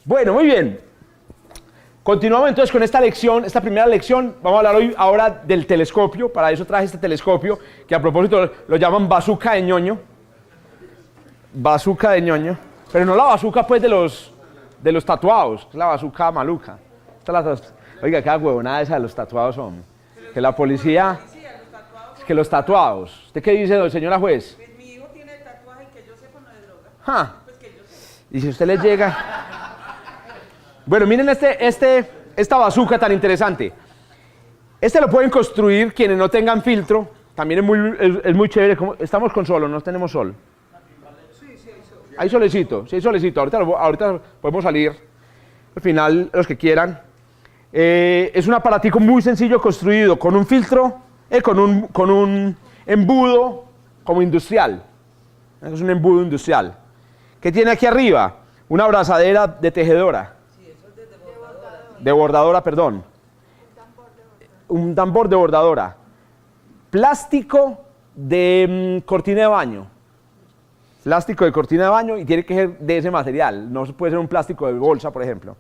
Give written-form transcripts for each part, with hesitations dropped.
Bueno, muy bien. Continuamos entonces con esta lección, esta primera lección. Vamos a hablar hoy ahora del telescopio. Para eso traje este telescopio, que a propósito lo llaman bazooka de ñoño. Bazooka de ñoño. Pero no la bazooka pues de los tatuados, es la bazooka maluca. Oiga, qué huevonada esa de los tatuados son. Que la policía... Que los tatuados. ¿Usted qué dice, señora juez? Pues mi hijo tiene el tatuaje que yo sepa no de droga. Pues que yo sé. Y si usted le llega... Bueno, miren esta bazooka tan interesante. Este lo pueden construir quienes no tengan filtro. También es muy chévere. Estamos con sol, no tenemos sol. Sí, hay sol. Hay solecito, sí hay solecito. Ahorita podemos salir. Al final, los que quieran. Es un aparatico muy sencillo construido con un filtro, con un embudo como industrial. Es un embudo industrial. ¿Qué tiene aquí arriba? Una abrazadera de tejedora. Sí, eso es de bordadora. De bordadora, perdón. Un tambor de bordadora. Plástico de cortina de baño. Plástico de cortina de baño y tiene que ser de ese material. No puede ser un plástico de bolsa, por ejemplo.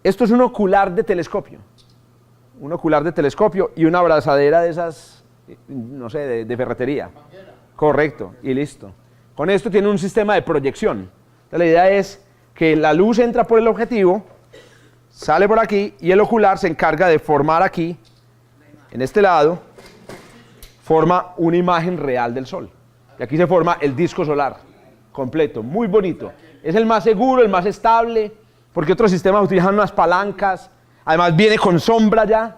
Esto es un ocular de telescopio. Un ocular de telescopio y una abrazadera de esas, no sé, de ferretería. Correcto, y listo. Con esto tiene un sistema de proyección. Entonces, la idea es que la luz entra por el objetivo, sale por aquí y el ocular se encarga de formar aquí, en este lado, forma una imagen real del Sol. Y aquí se forma el disco solar completo, muy bonito. Es el más seguro, el más estable, porque otros sistemas utilizan unas palancas, además viene con sombra ya.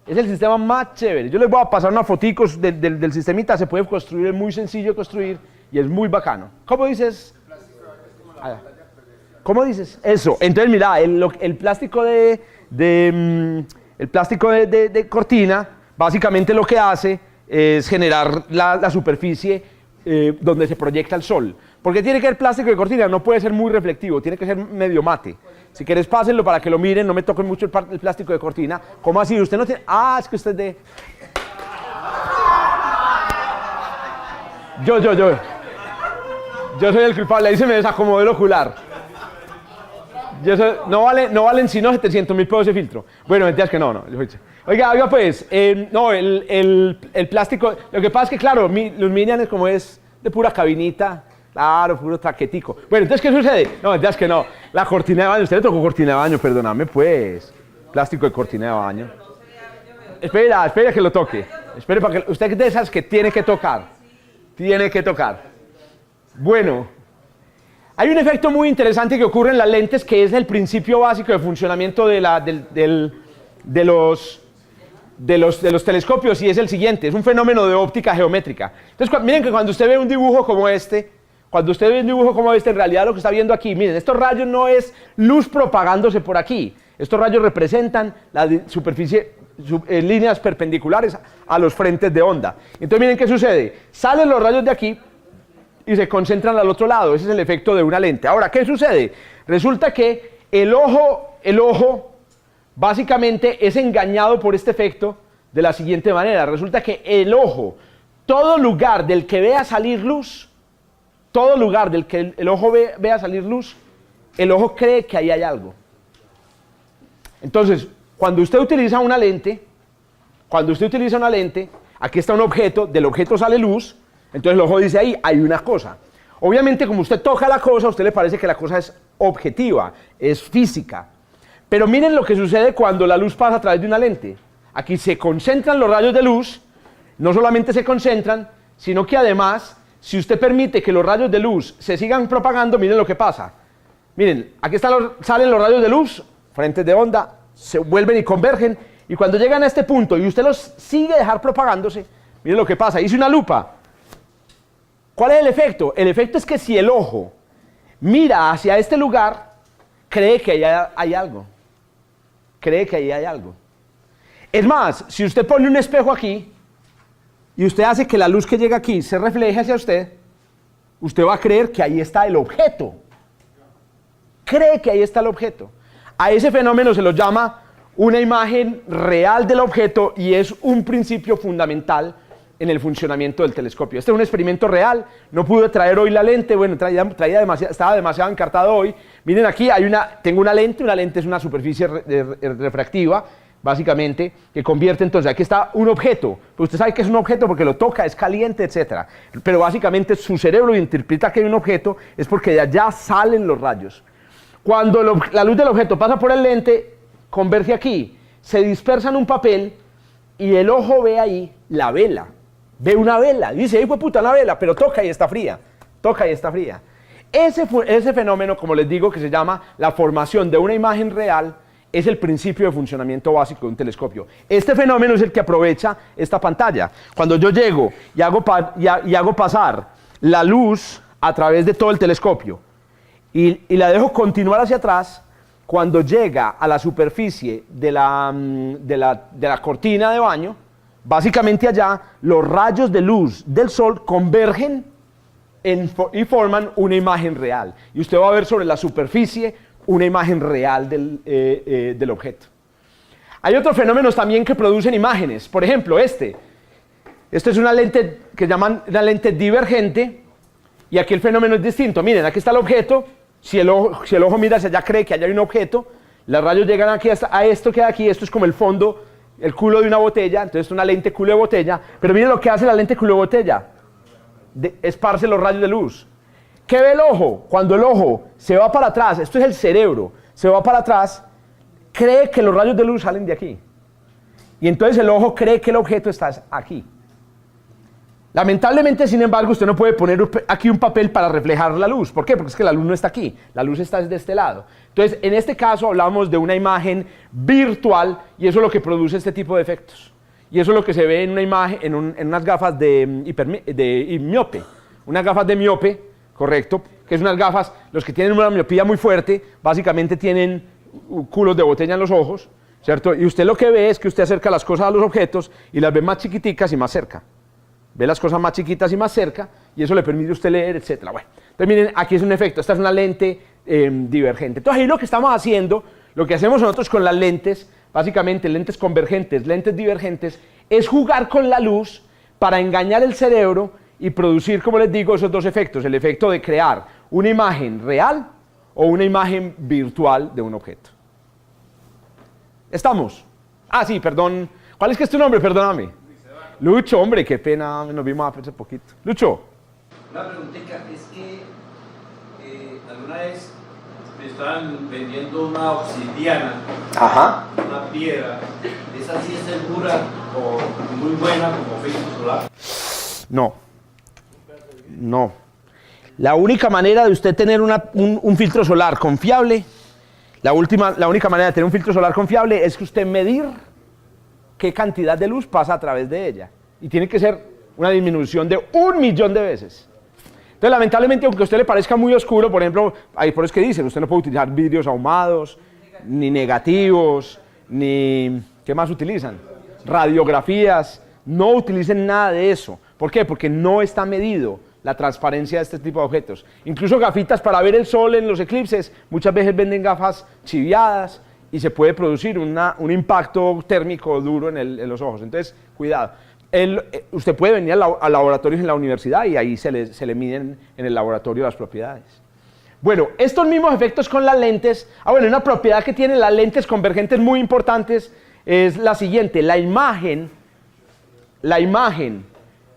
Es el sistema más chévere. Yo les voy a pasar unas foticos del sistemita, se puede construir, es muy sencillo de construir y es muy bacano. ¿Cómo dices? ¿Cómo dices? Eso. Entonces, mira, el plástico de cortina, básicamente lo que hace es generar la superficie donde se proyecta el sol. ¿Por qué tiene que ser plástico de cortina? No puede ser muy reflectivo, tiene que ser medio mate. Si quieres, pásenlo para que lo miren, no me toquen mucho el plástico de cortina. ¿Cómo así? Usted no tiene... Ah, es que usted es de... Yo soy el culpable, ahí se me desacomodó el ocular. No valen sino 700.000 pesos de filtro. Bueno, mentiras que no. Oiga, pues, no, el plástico, lo que pasa es que, claro, los Minions como es de pura cabinita, claro, puro traquetico. Bueno, entonces, ¿qué sucede? No, mentiras que no. La cortina de baño, usted le tocó cortina de baño, perdóname, pues. Plástico de cortina de baño. Espera que lo toque. Espere para que usted es de esas que tiene que tocar. Tiene que tocar. Bueno, hay un efecto muy interesante que ocurre en las lentes que es el principio básico de funcionamiento de los telescopios y es el siguiente, es un fenómeno de óptica geométrica. Entonces, miren que cuando usted ve un dibujo como este, en realidad lo que está viendo aquí, miren, estos rayos no es luz propagándose por aquí, estos rayos representan la superficie, líneas perpendiculares a los frentes de onda. Entonces, miren qué sucede, salen los rayos de aquí y se concentran al otro lado, ese es el efecto de una lente. Ahora, ¿qué sucede? Resulta que el ojo básicamente es engañado por este efecto de la siguiente manera. Resulta que el ojo, todo lugar del que vea salir luz, el ojo vea salir luz, el ojo cree que ahí hay algo. Entonces, cuando usted utiliza una lente, aquí está un objeto, del objeto sale luz, entonces el ojo dice ahí, hay una cosa. Obviamente, como usted toca la cosa, a usted le parece que la cosa es objetiva, es física. Pero miren lo que sucede cuando la luz pasa a través de una lente. Aquí se concentran los rayos de luz, no solamente se concentran, sino que además, si usted permite que los rayos de luz se sigan propagando, miren lo que pasa. Miren, aquí salen los rayos de luz, frentes de onda, se vuelven y convergen, y cuando llegan a este punto y usted los sigue dejar propagándose, miren lo que pasa. Hice una lupa. ¿Cuál es el efecto? El efecto es que si el ojo mira hacia este lugar, cree que allá hay algo. Es más, si usted pone un espejo aquí y usted hace que la luz que llega aquí se refleje hacia usted, usted va a creer que ahí está el objeto. Cree que ahí está el objeto. A ese fenómeno se lo llama una imagen real del objeto y es un principio fundamental en el funcionamiento del telescopio. Este es un experimento real, no pude traer hoy la lente, bueno, estaba demasiado encartado hoy. Miren aquí, tengo una lente es una superficie refractiva, básicamente, que convierte entonces, aquí está un objeto, pues usted sabe que es un objeto porque lo toca, es caliente, etc. Pero básicamente su cerebro interpreta que hay un objeto, es porque de allá salen los rayos. Cuando la luz del objeto pasa por el lente, converge aquí, se dispersa en un papel y el ojo ve ahí la vela. Ve una vela, dice, ¡ay, puta, una vela! Pero toca y está fría, toca y está fría. Ese fenómeno, como les digo, que se llama la formación de una imagen real, es el principio de funcionamiento básico de un telescopio. Este fenómeno es el que aprovecha esta pantalla. Cuando yo llego y hago pasar la luz a través de todo el telescopio y la dejo continuar hacia atrás, cuando llega a la superficie de la cortina de baño, básicamente allá los rayos de luz del sol convergen y forman una imagen real. Y usted va a ver sobre la superficie una imagen real del objeto. Hay otros fenómenos también que producen imágenes. Por ejemplo, esto es una lente que llaman una lente divergente, y aquí el fenómeno es distinto. Miren, aquí está el objeto. Si el ojo mira hacia allá, cree que allá hay un objeto. Los rayos llegan aquí a esto que hay aquí. Esto es como el fondo, el culo de una botella. Entonces es una lente culo de botella. Pero miren lo que hace la lente culo de botella. Esparce los rayos de luz. ¿Qué ve el ojo? Cuando el ojo se va para atrás, esto es el cerebro, se va para atrás, cree que los rayos de luz salen de aquí. Y entonces el ojo cree que el objeto está aquí. Lamentablemente, sin embargo, usted no puede poner aquí un papel para reflejar la luz. ¿Por qué? Porque es que la luz no está aquí, la luz está desde este lado. Entonces, en este caso hablamos de una imagen virtual, y eso es lo que produce este tipo de efectos. Y eso es lo que se ve en una imagen, en unas gafas de miope. Unas gafas de miope, correcto, que es unas gafas, los que tienen una miopía muy fuerte, básicamente tienen culos de botella en los ojos, ¿cierto? Y usted lo que ve es que usted acerca las cosas a los objetos y las ve más chiquiticas y más cerca. Ve las cosas más chiquitas y más cerca, y eso le permite a usted leer, etc. Bueno, entonces miren, aquí es un efecto, esta es una lente divergente. Entonces ahí lo que estamos haciendo, lo que hacemos nosotros con las lentes, básicamente lentes convergentes, lentes divergentes, es jugar con la luz para engañar el cerebro y producir, como les digo, esos dos efectos, el efecto de crear una imagen real o una imagen virtual de un objeto. ¿Estamos? Ah, sí, perdón. ¿Cuál es que es tu nombre? Perdóname. Lucho, hombre, qué pena, nos vimos hace poquito. Lucho. Una preguntita, es que alguna vez me estaban vendiendo una obsidiana, Ajá. una piedra, ¿esa sí es segura o muy buena como filtro solar? No. No. La única manera de usted tener un filtro solar confiable, la única manera de tener un filtro solar confiable es que usted medir qué cantidad de luz pasa a través de ella. Y tiene que ser una disminución de 1.000.000 de veces. Entonces, lamentablemente, aunque a usted le parezca muy oscuro, por ejemplo, hay por eso que dicen, usted no puede utilizar vidrios ahumados, ni negativos, ni... ¿qué más utilizan? Radiografías. No utilicen nada de eso. ¿Por qué? Porque no está medido la transparencia de este tipo de objetos. Incluso gafitas para ver el sol en los eclipses, muchas veces venden gafas chiviadas, y se puede producir un impacto térmico duro en los ojos. Entonces, cuidado. Usted puede venir a laboratorios en la universidad y ahí se le miden en el laboratorio las propiedades. Bueno, estos mismos efectos con las lentes, bueno, una propiedad que tienen las lentes convergentes muy importantes es la siguiente, la imagen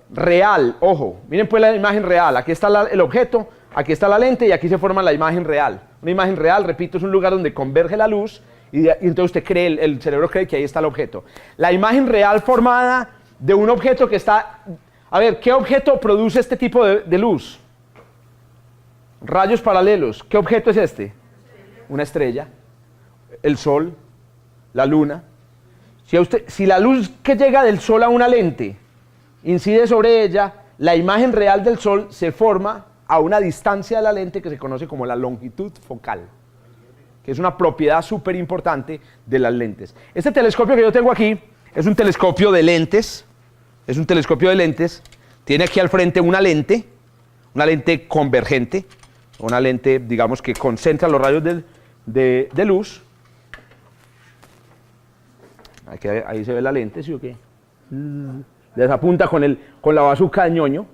real, ojo, miren pues la imagen real, aquí está el objeto, aquí está la lente y aquí se forma la imagen real. Una imagen real, repito, es un lugar donde converge la luz y entonces usted cree, el cerebro cree que ahí está el objeto. La imagen real formada de un objeto que está... A ver, ¿qué objeto produce este tipo de luz? Rayos paralelos. ¿Qué objeto es este? Una estrella, el sol, la luna. Si la luz que llega del sol a una lente incide sobre ella, la imagen real del sol se forma a una distancia de la lente que se conoce como la longitud focal, que es una propiedad súper importante de las lentes. Este telescopio que yo tengo aquí es un telescopio de lentes, tiene aquí al frente una lente convergente, una lente, digamos, que concentra los rayos de luz. Ahí se ve la lente, ¿sí o qué? desapunta con la bazuca de ñoño.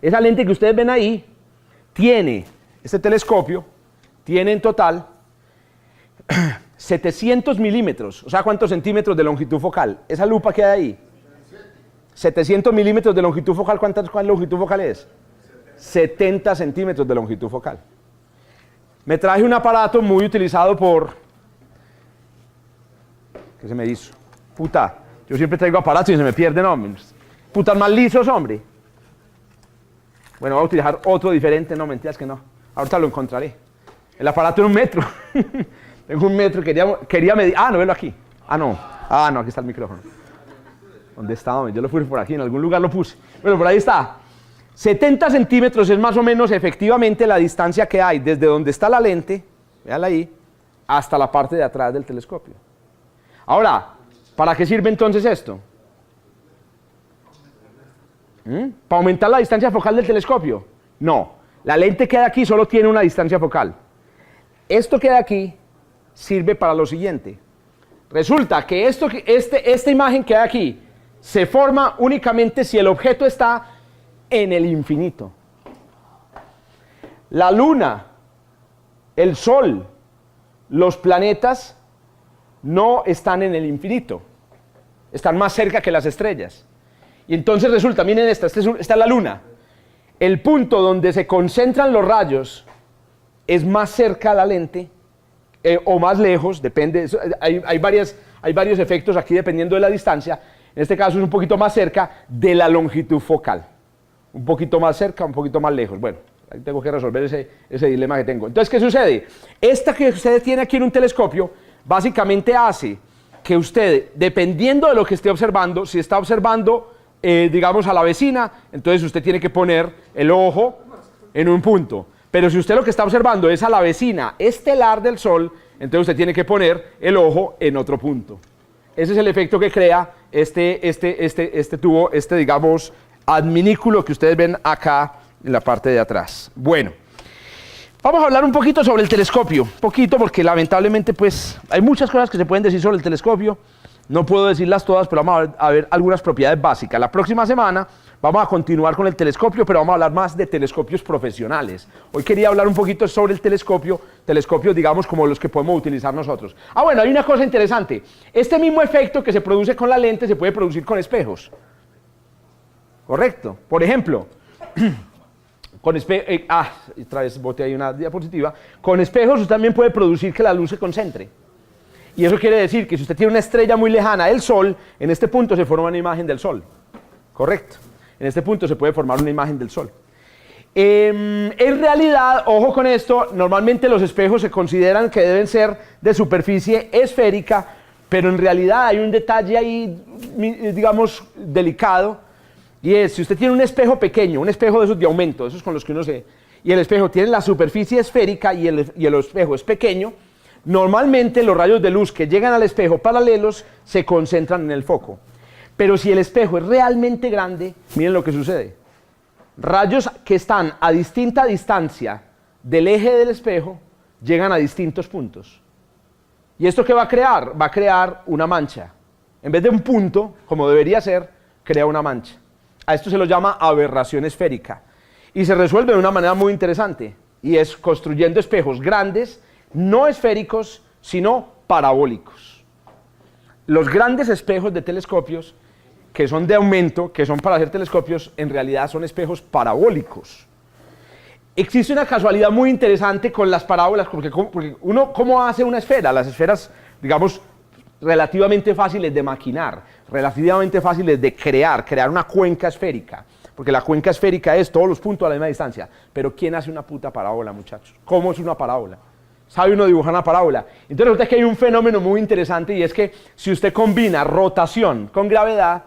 Esa lente que ustedes ven ahí tiene, este telescopio, tiene en total 700 milímetros, o sea, ¿cuántos centímetros de longitud focal? Esa lupa que hay ahí, 700 milímetros de longitud focal, ¿cuánta longitud focal es? 70 centímetros de longitud focal. Me traje un aparato muy utilizado por... ¿Qué se me hizo? Puta, yo siempre traigo aparatos y se me pierden, hombre. Putas más lisos, hombre. Bueno, voy a utilizar otro diferente, no, mentiras que no. Ahorita lo encontraré. El aparato era 1 metro. Tengo 1 metro, quería medir... Ah, no, velo aquí. Ah, no, aquí está el micrófono. ¿Dónde está, hombre? Yo lo puse por aquí, en algún lugar lo puse. Bueno, por ahí está. 70 centímetros es más o menos efectivamente la distancia que hay desde donde está la lente, véanla ahí, hasta la parte de atrás del telescopio. Ahora, ¿para qué sirve entonces esto? ¿Para aumentar la distancia focal del telescopio? No, la lente que hay aquí solo tiene una distancia focal. Esto que hay aquí sirve para lo siguiente. Resulta que esta imagen que hay aquí se forma únicamente si el objeto está en el infinito. La luna, el sol, los planetas no están en el infinito, están más cerca que las estrellas. Y entonces resulta, miren esta es la luna. El punto donde se concentran los rayos es más cerca a la lente o más lejos, depende, hay varios efectos aquí dependiendo de la distancia. En este caso es un poquito más cerca de la longitud focal. Un poquito más cerca, un poquito más lejos. Bueno, ahí tengo que resolver ese dilema que tengo. Entonces, ¿qué sucede? Esta que usted tiene aquí en un telescopio, básicamente hace que usted, dependiendo de lo que esté observando, si está observando, digamos, a la vecina, entonces usted tiene que poner el ojo en un punto. Pero si usted lo que está observando es a la vecina estelar del Sol, entonces usted tiene que poner el ojo en otro punto. Ese es el efecto que crea este tubo, digamos, adminículo que ustedes ven acá en la parte de atrás. Bueno, vamos a hablar un poquito sobre el telescopio, poquito porque lamentablemente pues hay muchas cosas que se pueden decir sobre el telescopio, no puedo decirlas todas, pero vamos a ver algunas propiedades básicas. La próxima semana vamos a continuar con el telescopio, pero vamos a hablar más de telescopios profesionales. Hoy quería hablar un poquito sobre el telescopios digamos como los que podemos utilizar nosotros. Ah, bueno, hay una cosa interesante, este mismo efecto que se produce con la lente se puede producir con espejos. Correcto. Por ejemplo, otra vez boté ahí una diapositiva. Con espejos usted también puede producir que la luz se concentre. Y eso quiere decir que si usted tiene una estrella muy lejana del Sol, en este punto se forma una imagen del Sol. Correcto. En este punto se puede formar una imagen del Sol. En realidad, ojo con esto, normalmente los espejos se consideran que deben ser de superficie esférica, pero en realidad hay un detalle ahí, digamos, delicado. Y es, si usted tiene un espejo pequeño, un espejo de esos de aumento, esos con los que uno se... y el espejo tiene la superficie esférica y el espejo es pequeño, normalmente los rayos de luz que llegan al espejo paralelos se concentran en el foco. Pero si el espejo es realmente grande, miren lo que sucede. Rayos que están a distinta distancia del eje del espejo llegan a distintos puntos. ¿Y esto qué va a crear? Va a crear una mancha. En vez de un punto, como debería ser, crea una mancha. A esto se lo llama aberración esférica. Y se resuelve de una manera muy interesante. Y es construyendo espejos grandes, no esféricos, sino parabólicos. Los grandes espejos de telescopios, que son de aumento, que son para hacer telescopios, en realidad son espejos parabólicos. Existe una casualidad muy interesante con las parábolas, porque uno, ¿cómo hace una esfera? Las esferas, digamos, relativamente fáciles de maquinar, relativamente fáciles de crear una cuenca esférica, porque la cuenca esférica es todos los puntos a la misma distancia. Pero ¿quién hace una puta parábola, muchachos? ¿Cómo es una parábola? ¿Sabe uno dibujar una parábola? Entonces resulta que hay un fenómeno muy interesante, y es que si usted combina rotación con gravedad,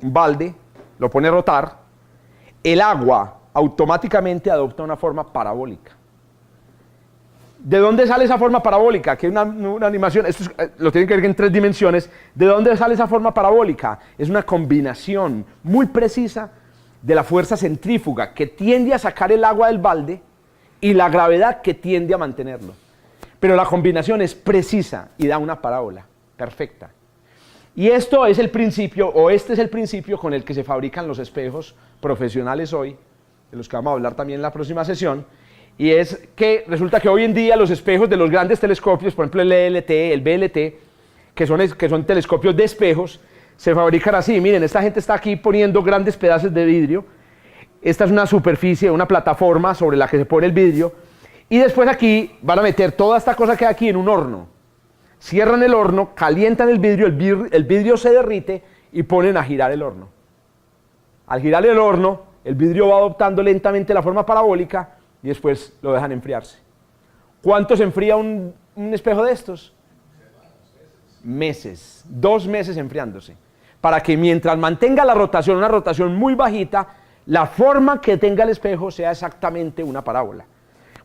un balde, lo pone a rotar, el agua automáticamente adopta una forma parabólica. ¿De dónde sale esa forma parabólica? Que es una animación, esto lo tienen que ver en 3 dimensiones. ¿De dónde sale esa forma parabólica? Es una combinación muy precisa de la fuerza centrífuga que tiende a sacar el agua del balde y la gravedad que tiende a mantenerlo. Pero la combinación es precisa y da una parábola perfecta. Y esto es el principio, o este es el principio con el que se fabrican los espejos profesionales hoy, de los que vamos a hablar también en la próxima sesión, y es que resulta que hoy en día los espejos de los grandes telescopios, por ejemplo el ELT, el BLT, que son telescopios de espejos, se fabrican así. Miren, esta gente está aquí poniendo grandes pedazos de vidrio. Esta es una superficie, una plataforma sobre la que se pone el vidrio, y después aquí van a meter toda esta cosa que hay aquí en un horno. Cierran el horno, calientan el vidrio se derrite y ponen a girar el horno. Al girar el horno, el vidrio va adoptando lentamente la forma parabólica y después lo dejan enfriarse. ¿Cuánto se enfría un espejo de estos? Meses, 2 meses enfriándose. Para que mientras mantenga la rotación, una rotación muy bajita, la forma que tenga el espejo sea exactamente una parábola.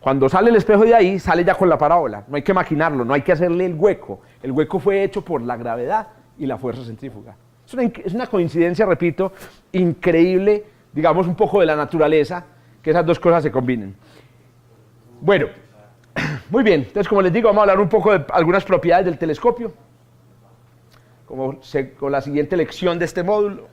Cuando sale el espejo de ahí, sale ya con la parábola. No hay que maquinarlo, no hay que hacerle el hueco. El hueco fue hecho por la gravedad y la fuerza centrífuga. Es una coincidencia, repito, increíble, digamos un poco de la naturaleza, que esas dos cosas se combinen. Bueno, muy bien. Entonces, como les digo, vamos a hablar un poco de algunas propiedades del telescopio, con la siguiente lección de este módulo,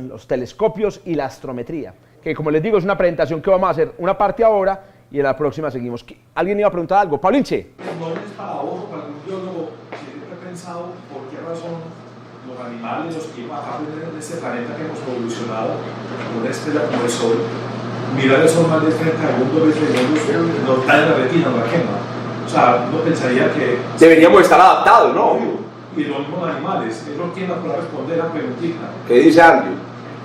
los telescopios y la astrometría, que como les digo es una presentación que vamos a hacer una parte ahora y en la próxima seguimos. ¿Alguien iba a preguntar algo? Paulinche. No es para vos o para algún biólogo, siempre he pensado por qué razón los animales, los que acá de este planeta que hemos evolucionado, una estrella como el Sol, mirar el Sol más de 30 segundos, nos da en la retina, no la quema. O sea, uno pensaría que... Deberíamos estar adaptados, ¿no? Y lo mismo los animales. Eso quién nos puede responder a la preguntita. ¿Qué dice Andrew?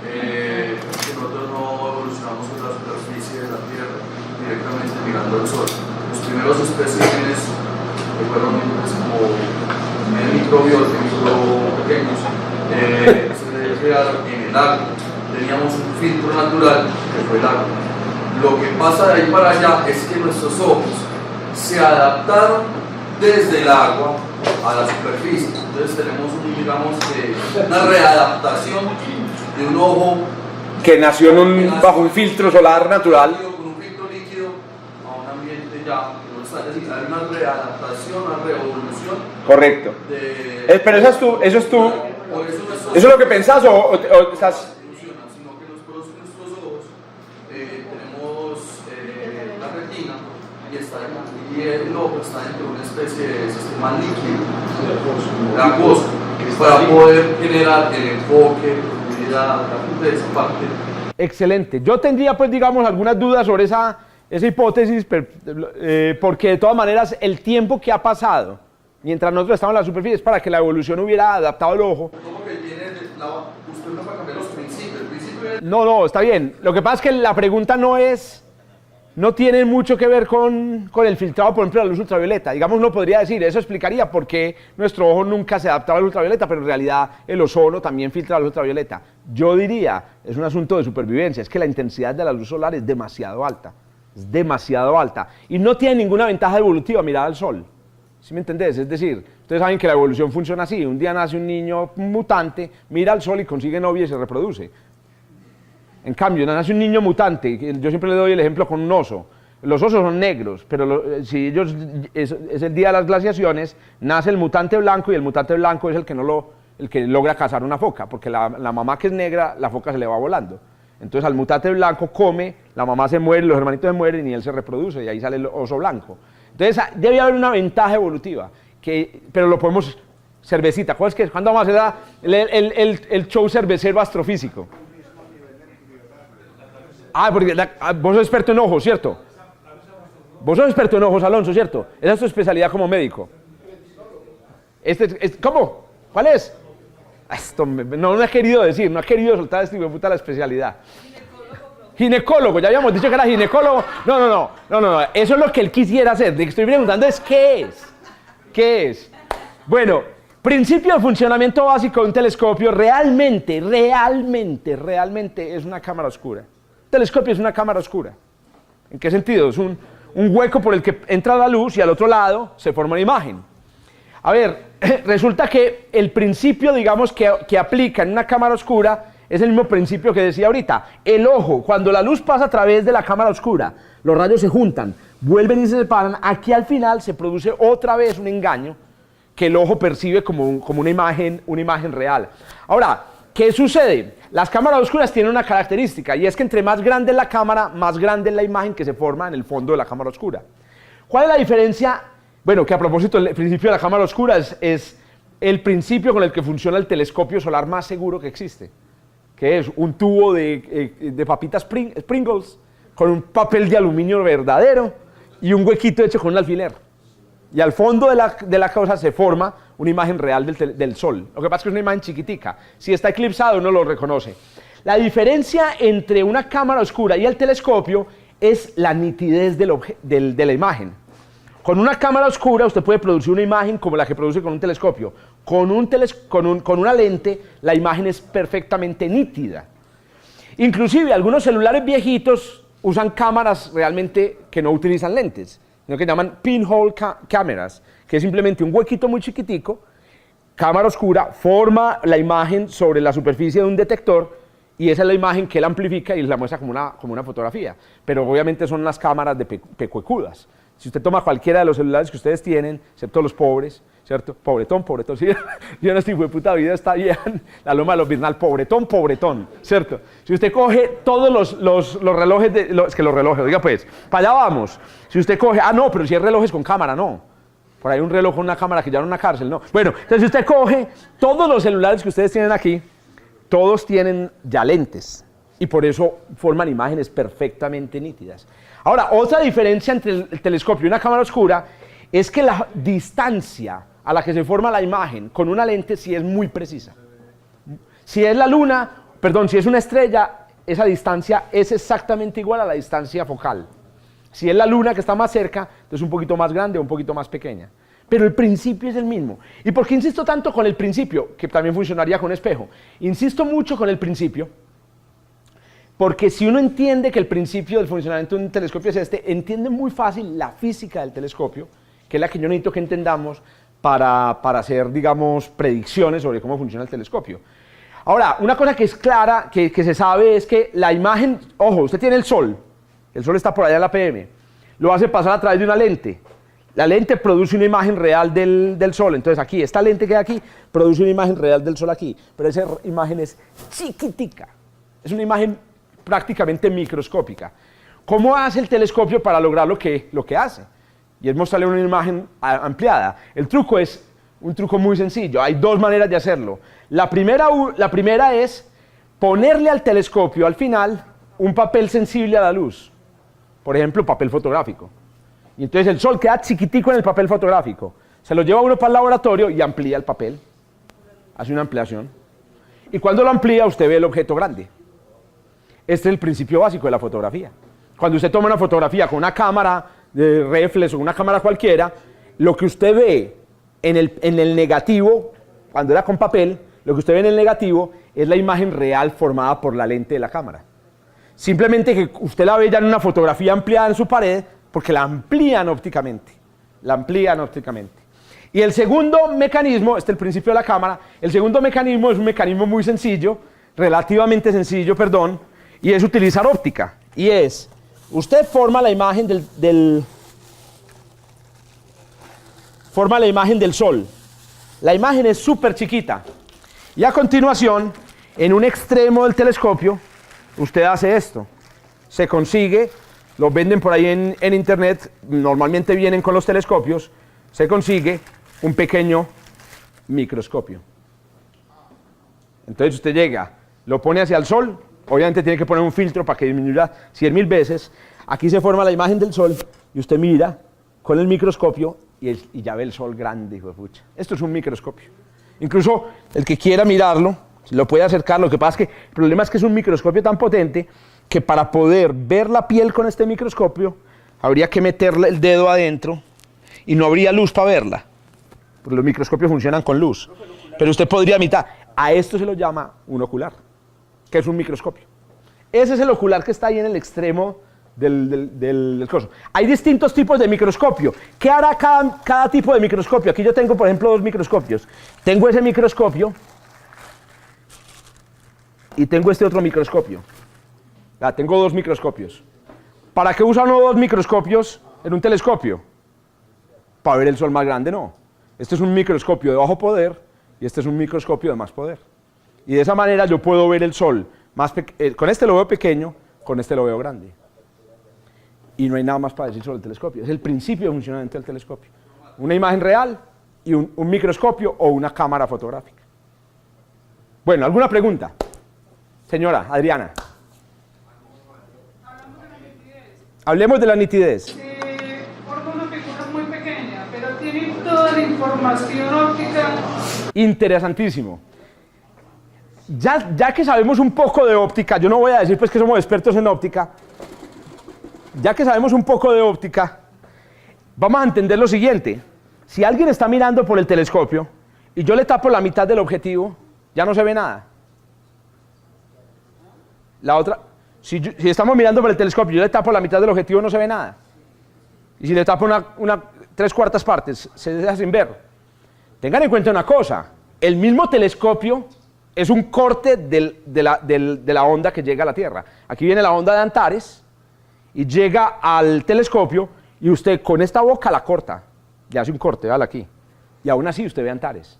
Que nosotros no evolucionamos en la superficie de la Tierra directamente mirando al Sol. Los primeros especímenes que fueron como microbios pequeños se crearon en el agua. Teníamos un filtro natural que fue el agua. Lo que pasa de ahí para allá es que nuestros ojos se adaptaron desde el agua a la superficie. Entonces tenemos una readaptación de un ojo Que nació bajo un filtro solar natural. con un filtro líquido a un ambiente ya no está. Es decir, hay una readaptación, una reevolución. Correcto. Pero eso es tú. Por eso ¿Eso es lo que pensás o estás...? funciona, sino que nuestros ojos tenemos la retina y el ojo está dentro de una especie de sistema líquido, acuoso, para poder generar el enfoque, profundidad, de esa parte. Excelente. Yo tendría, pues, digamos, algunas dudas sobre esa hipótesis, porque de todas maneras el tiempo que ha pasado, mientras nosotros estamos en la superficie, es para que la evolución hubiera adaptado el ojo. ¿Cómo que tiene usted no va a cambiar los principios? El principio es... No, está bien. Lo que pasa es que la pregunta no tiene mucho que ver con el filtrado, por ejemplo, de la luz ultravioleta. Digamos, uno podría decir, eso explicaría por qué nuestro ojo nunca se adaptaba a la ultravioleta, pero en realidad el ozono también filtra la luz ultravioleta. Yo diría, es un asunto de supervivencia, es que la intensidad de la luz solar es demasiado alta. Es demasiado alta. Y no tiene ninguna ventaja evolutiva mirar al sol. ¿Sí me entendés? Es decir, ustedes saben que la evolución funciona así. Un día nace un niño mutante, mira al sol y consigue novia y se reproduce. En cambio, nace un niño mutante, yo siempre le doy el ejemplo con un oso. Los osos son negros, pero si ellos es el día de las glaciaciones, nace el mutante blanco y el mutante blanco es el que logra cazar una foca, porque la mamá que es negra, la foca se le va volando. Entonces al mutante blanco come, la mamá se muere, los hermanitos se mueren y él se reproduce y ahí sale el oso blanco. Entonces debe haber una ventaja evolutiva, pero lo podemos, cervecita, ¿cuándo vamos a hacer el show cervecero astrofísico? Porque vos sos experto en ojos, ¿cierto? Vos sos experto en ojos, Alonso, ¿cierto? Esa es tu especialidad como médico. ¿Cómo? ¿Cuál es? Esto no ha querido decir, no ha querido soltar este hijo de puta la especialidad. Ginecólogo, ya habíamos dicho que era ginecólogo. No, eso es lo que él quisiera hacer. Lo que estoy preguntando es ¿qué es? Bueno, principio de funcionamiento básico de un telescopio realmente es una cámara oscura. Un telescopio es una cámara oscura. ¿En qué sentido? Es un hueco por el que entra la luz y al otro lado se forma una imagen. A ver, resulta que el principio, digamos, que aplica en una cámara oscura es el mismo principio que decía ahorita. El ojo, cuando la luz pasa a través de la cámara oscura, los rayos se juntan, vuelven y se separan, aquí al final se produce otra vez un engaño, que el ojo percibe como una imagen real. Ahora, ¿qué sucede? Las cámaras oscuras tienen una característica, y es que entre más grande es la cámara, más grande es la imagen que se forma en el fondo de la cámara oscura. ¿Cuál es la diferencia? Bueno, que a propósito, el principio de la cámara oscura es el principio con el que funciona el telescopio solar más seguro que existe, que es un tubo de papitas Pringles con un papel de aluminio verdadero y un huequito hecho con un alfiler. Y al fondo de la cosa se forma una imagen real del Sol. Lo que pasa es que es una imagen chiquitica. Si está eclipsado, no lo reconoce. La diferencia entre una cámara oscura y el telescopio es la nitidez de la imagen. Con una cámara oscura usted puede producir una imagen como la que produce con un telescopio. Con una lente la imagen es perfectamente nítida. Inclusive algunos celulares viejitos usan cámaras realmente que no utilizan lentes, sino que llaman pinhole cameras, que es simplemente un huequito muy chiquitico, cámara oscura, forma la imagen sobre la superficie de un detector y esa es la imagen que él amplifica y la muestra como una fotografía. Pero obviamente son las cámaras de pecuecudas. Si usted toma cualquiera de los celulares que ustedes tienen, excepto los pobres, ¿cierto? Pobretón, ¿sí? Yo no estoy de puta vida, está bien, la loma de los Bernal, pobretón, ¿cierto? Si usted coge todos los relojes, los relojes, diga pues, para allá vamos. Si usted coge, no, pero si hay relojes con cámara, no. Por ahí un reloj con una cámara que ya en una cárcel, no. Bueno, entonces si usted coge todos los celulares que ustedes tienen aquí, todos tienen ya lentes y por eso forman imágenes perfectamente nítidas. Ahora, otra diferencia entre el telescopio y una cámara oscura es que la distancia a la que se forma la imagen con una lente sí es muy precisa. Si es la luna, perdón, si es una estrella, esa distancia es exactamente igual a la distancia focal. Si es la luna que está más cerca, entonces un poquito más grande o un poquito más pequeña. Pero el principio es el mismo. ¿Y por qué insisto tanto con el principio? Que también funcionaría con espejo. Insisto mucho con el principio, porque si uno entiende que el principio del funcionamiento de un telescopio es este, entiende muy fácil la física del telescopio, que es la que yo necesito que entendamos para hacer, digamos, predicciones sobre cómo funciona el telescopio. Ahora, una cosa que es clara, que se sabe, es que la imagen, ojo, usted tiene el Sol está por allá en la PM, lo hace pasar a través de una lente. La lente produce una imagen real del Sol, entonces aquí, esta lente que hay aquí, produce una imagen real del Sol aquí, pero esa imagen es chiquitica, es una imagen prácticamente microscópica. ¿Cómo hace el telescopio para lograr lo que hace? Y es mostrarle una imagen ampliada. El truco es un truco muy sencillo, hay dos maneras de hacerlo. La primera es ponerle al telescopio al final un papel sensible a la luz, por ejemplo, papel fotográfico. Y entonces el Sol queda chiquitico en el papel fotográfico. Se lo lleva uno para el laboratorio y amplía el papel. Hace una ampliación. Y cuando lo amplía, usted ve el objeto grande. Este es el principio básico de la fotografía. Cuando usted toma una fotografía con una cámara de reflex o una cámara cualquiera, lo que usted ve en el negativo, cuando era con papel, lo que usted ve en el negativo es la imagen real formada por la lente de la cámara. Simplemente que usted la ve ya en una fotografía ampliada en su pared, porque la amplían ópticamente. Y el segundo mecanismo, este es el principio de la cámara, el segundo mecanismo es un mecanismo muy sencillo, relativamente sencillo, perdón, y es utilizar óptica. Y es, usted forma la imagen forma la imagen del Sol. La imagen es súper chiquita. Y a continuación, en un extremo del telescopio, usted hace esto. Se consigue, lo venden por ahí en internet, normalmente vienen con los telescopios, se consigue un pequeño microscopio. Entonces usted llega, lo pone hacia el Sol, obviamente tiene que poner un filtro para que disminuya 100.000 veces. Aquí se forma la imagen del Sol y usted mira con el microscopio y ya ve el Sol grande, hijo de pucha. Esto es un microscopio. Incluso el que quiera mirarlo, lo puede acercar. Lo que pasa es que el problema es que es un microscopio tan potente que para poder ver la piel con este microscopio habría que meterle el dedo adentro y no habría luz para verla, porque los microscopios funcionan con luz. Pero usted podría imitar. A esto se lo llama un ocular, que es un microscopio. Ese es el ocular que está ahí en el extremo del coso. Hay distintos tipos de microscopio. ¿Qué hará cada tipo de microscopio? Aquí yo tengo, por ejemplo, dos microscopios. Tengo ese microscopio y tengo este otro microscopio. Tengo dos microscopios. ¿Para qué usa uno dos microscopios en un telescopio? Para ver el Sol más grande, no. Este es un microscopio de bajo poder y este es un microscopio de más poder. Y de esa manera yo puedo ver el Sol, con este lo veo pequeño, con este lo veo grande. Y no hay nada más para decir sobre el telescopio. Es el principio de funcionamiento del telescopio. Una imagen real y un microscopio o una cámara fotográfica. Bueno, ¿alguna pregunta? Señora Adriana. Hablemos de la nitidez. Forma una figura muy pequeña, pero tiene toda la información óptica. Interesantísimo. Ya que sabemos un poco de óptica, yo no voy a decir pues que somos expertos en óptica, ya que sabemos un poco de óptica, vamos a entender lo siguiente. Si alguien está mirando por el telescopio y yo le tapo la mitad del objetivo, ya no se ve nada. La otra, si estamos mirando por el telescopio y yo le tapo la mitad del objetivo, no se ve nada. Y si le tapo tres cuartas partes, se deja sin ver. Tengan en cuenta una cosa, el mismo telescopio es un corte de la onda que llega a la Tierra. Aquí viene la onda de Antares y llega al telescopio y usted con esta boca la corta, le hace un corte, véala aquí, y aún así usted ve Antares.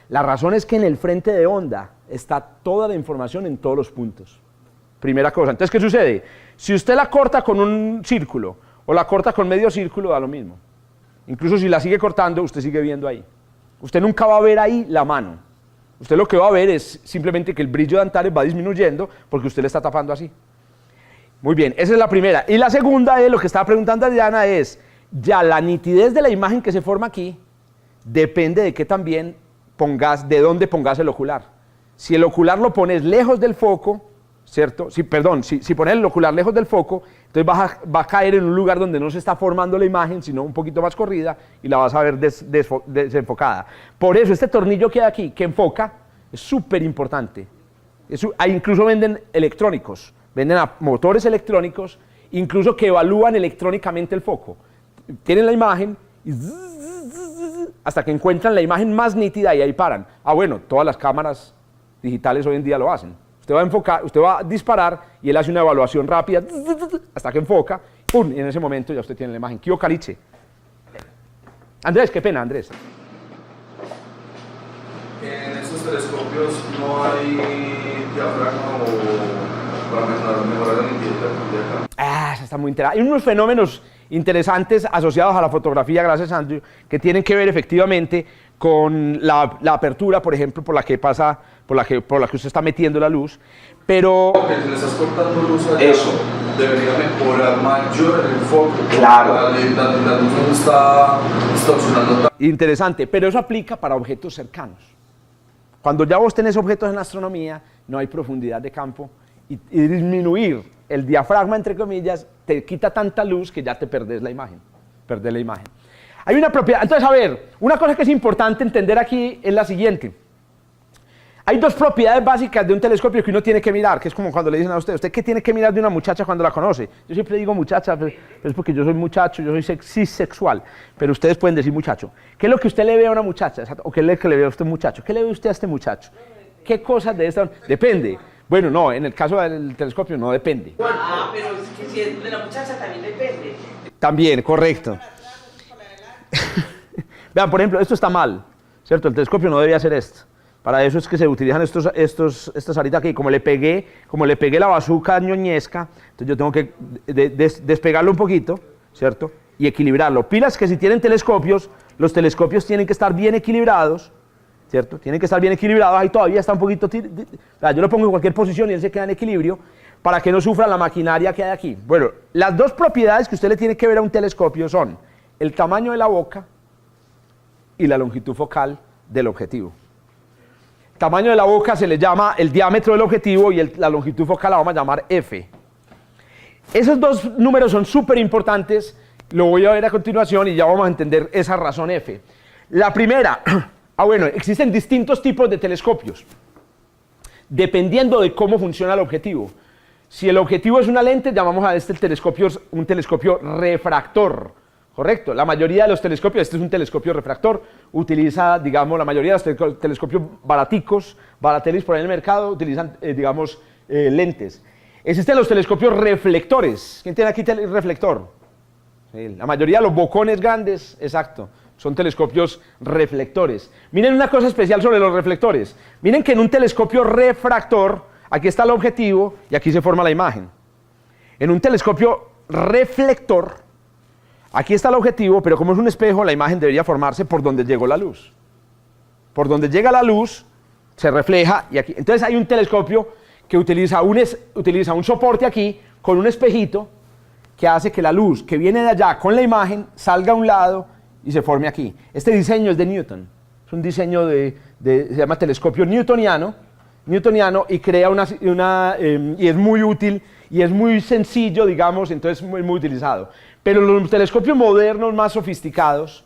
La razón es que en el frente de onda está toda la información en todos los puntos. Primera cosa. Entonces, ¿qué sucede? Si usted la corta con un círculo o la corta con medio círculo, da lo mismo. Incluso si la sigue cortando, usted sigue viendo ahí. Usted nunca va a ver ahí la mano. Usted lo que va a ver es simplemente que el brillo de Antares va disminuyendo porque usted le está tapando así. Muy bien, esa es la primera. Y la segunda es, lo que estaba preguntando Adriana es, ya la nitidez de la imagen que se forma aquí depende de qué también pongas, de dónde pongas el ocular. Si el ocular lo pones lejos del foco, ¿cierto? Si pones el ocular lejos del foco, entonces va a caer en un lugar donde no se está formando la imagen, sino un poquito más corrida y la vas a ver desenfocada. Por eso este tornillo que hay aquí, que enfoca, es súper importante. Incluso venden electrónicos, venden motores electrónicos, incluso que evalúan electrónicamente el foco. Tienen la imagen y hasta que encuentran la imagen más nítida y ahí paran. Ah, bueno, todas las cámaras digitales hoy en día lo hacen. Usted va a enfocar, usted va a disparar y él hace una evaluación rápida hasta que enfoca, ¡pum! Y en ese momento ya usted tiene la imagen. ¡Qué caliche! Andrés, qué pena, Andrés. En estos telescopios no hay diafragma o para mejorar la nitidez de acá. Ah, eso está muy interesante. Hay unos fenómenos interesantes asociados a la fotografía, gracias Andrew, que tienen que ver efectivamente con la apertura, por ejemplo, por la que usted está metiendo la luz, pero... Ok, si le estás cortando luz allá, eso debería mejorar mayor el foco. Claro. La luz no está distorsionando tanto. Interesante, pero eso aplica para objetos cercanos. Cuando ya vos tenés objetos en la astronomía, no hay profundidad de campo y disminuir el diafragma, entre comillas, te quita tanta luz que ya te perdés la imagen. Hay una propiedad, entonces a ver, una cosa que es importante entender aquí es la siguiente. Hay dos propiedades básicas de un telescopio que uno tiene que mirar, que es como cuando le dicen a ¿usted qué tiene que mirar de una muchacha cuando la conoce? Yo siempre digo muchacha, pero es porque yo soy muchacho, yo soy cisexual, pero ustedes pueden decir muchacho. ¿Qué es lo que usted le ve a una muchacha? ¿O qué es lo que le ve a usted muchacho? ¿Qué le ve usted a este muchacho? ¿Qué cosas de esta? Depende. Bueno, no, en el caso del telescopio no depende. Ah, pero es que si es de la muchacha también depende. También, correcto. Vean, por ejemplo, esto está mal, ¿cierto? El telescopio no debía hacer esto. Para eso es que se utilizan estas aritas aquí. Como le pegué la bazuca ñoñesca, entonces yo tengo que despegarlo un poquito, ¿cierto? Y equilibrarlo. Pilas que si tienen telescopios, los telescopios tienen que estar bien equilibrados, ¿cierto? Tienen que estar bien equilibrados, ahí todavía está un poquito... Yo lo pongo en cualquier posición y él se queda en equilibrio para que no sufra la maquinaria que hay aquí. Bueno, las dos propiedades que usted le tiene que ver a un telescopio son el tamaño de la boca y la longitud focal del objetivo. El tamaño de la boca se le llama el diámetro del objetivo y la longitud focal la vamos a llamar F. Esos dos números son súper importantes, lo voy a ver a continuación y ya vamos a entender esa razón F. La primera, bueno, existen distintos tipos de telescopios, dependiendo de cómo funciona el objetivo. Si el objetivo es una lente, llamamos a este telescopio un telescopio refractor. Correcto, la mayoría de los telescopios, este es un telescopio refractor, utiliza, digamos, la mayoría de los telescopios baraticos, baratelis por ahí en el mercado, utilizan, lentes. Existen los telescopios reflectores. ¿Quién tiene aquí reflector? Sí, la mayoría de los bocones grandes, exacto, son telescopios reflectores. Miren una cosa especial sobre los reflectores. Miren que en un telescopio refractor, aquí está el objetivo y aquí se forma la imagen. En un telescopio reflector, aquí está el objetivo, pero como es un espejo, la imagen debería formarse por donde llegó la luz. Por donde llega la luz, se refleja y aquí. Entonces hay un telescopio que utiliza un soporte aquí con un espejito que hace que la luz que viene de allá con la imagen salga a un lado y se forme aquí. Este diseño es de Newton. Es un diseño se llama telescopio newtoniano y crea y es muy útil y es muy sencillo, digamos, entonces muy utilizado. Pero los telescopios modernos más sofisticados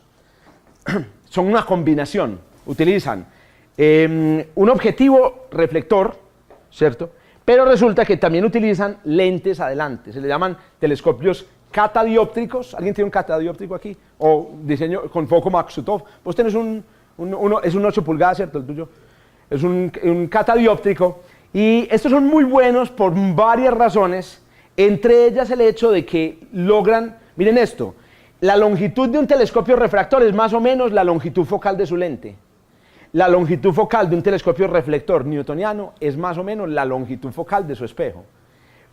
son una combinación. Utilizan un objetivo reflector, ¿cierto? Pero resulta que también utilizan lentes adelante. Se le llaman telescopios catadióptricos. ¿Alguien tiene un catadióptrico aquí? O diseño con foco Maksutov. Vos tenés es un 8 pulgadas, ¿cierto? El tuyo. Es un catadióptrico. Y estos son muy buenos por varias razones. Entre ellas el hecho de que logran, miren esto, la longitud de un telescopio refractor es más o menos la longitud focal de su lente. La longitud focal de un telescopio reflector newtoniano es más o menos la longitud focal de su espejo.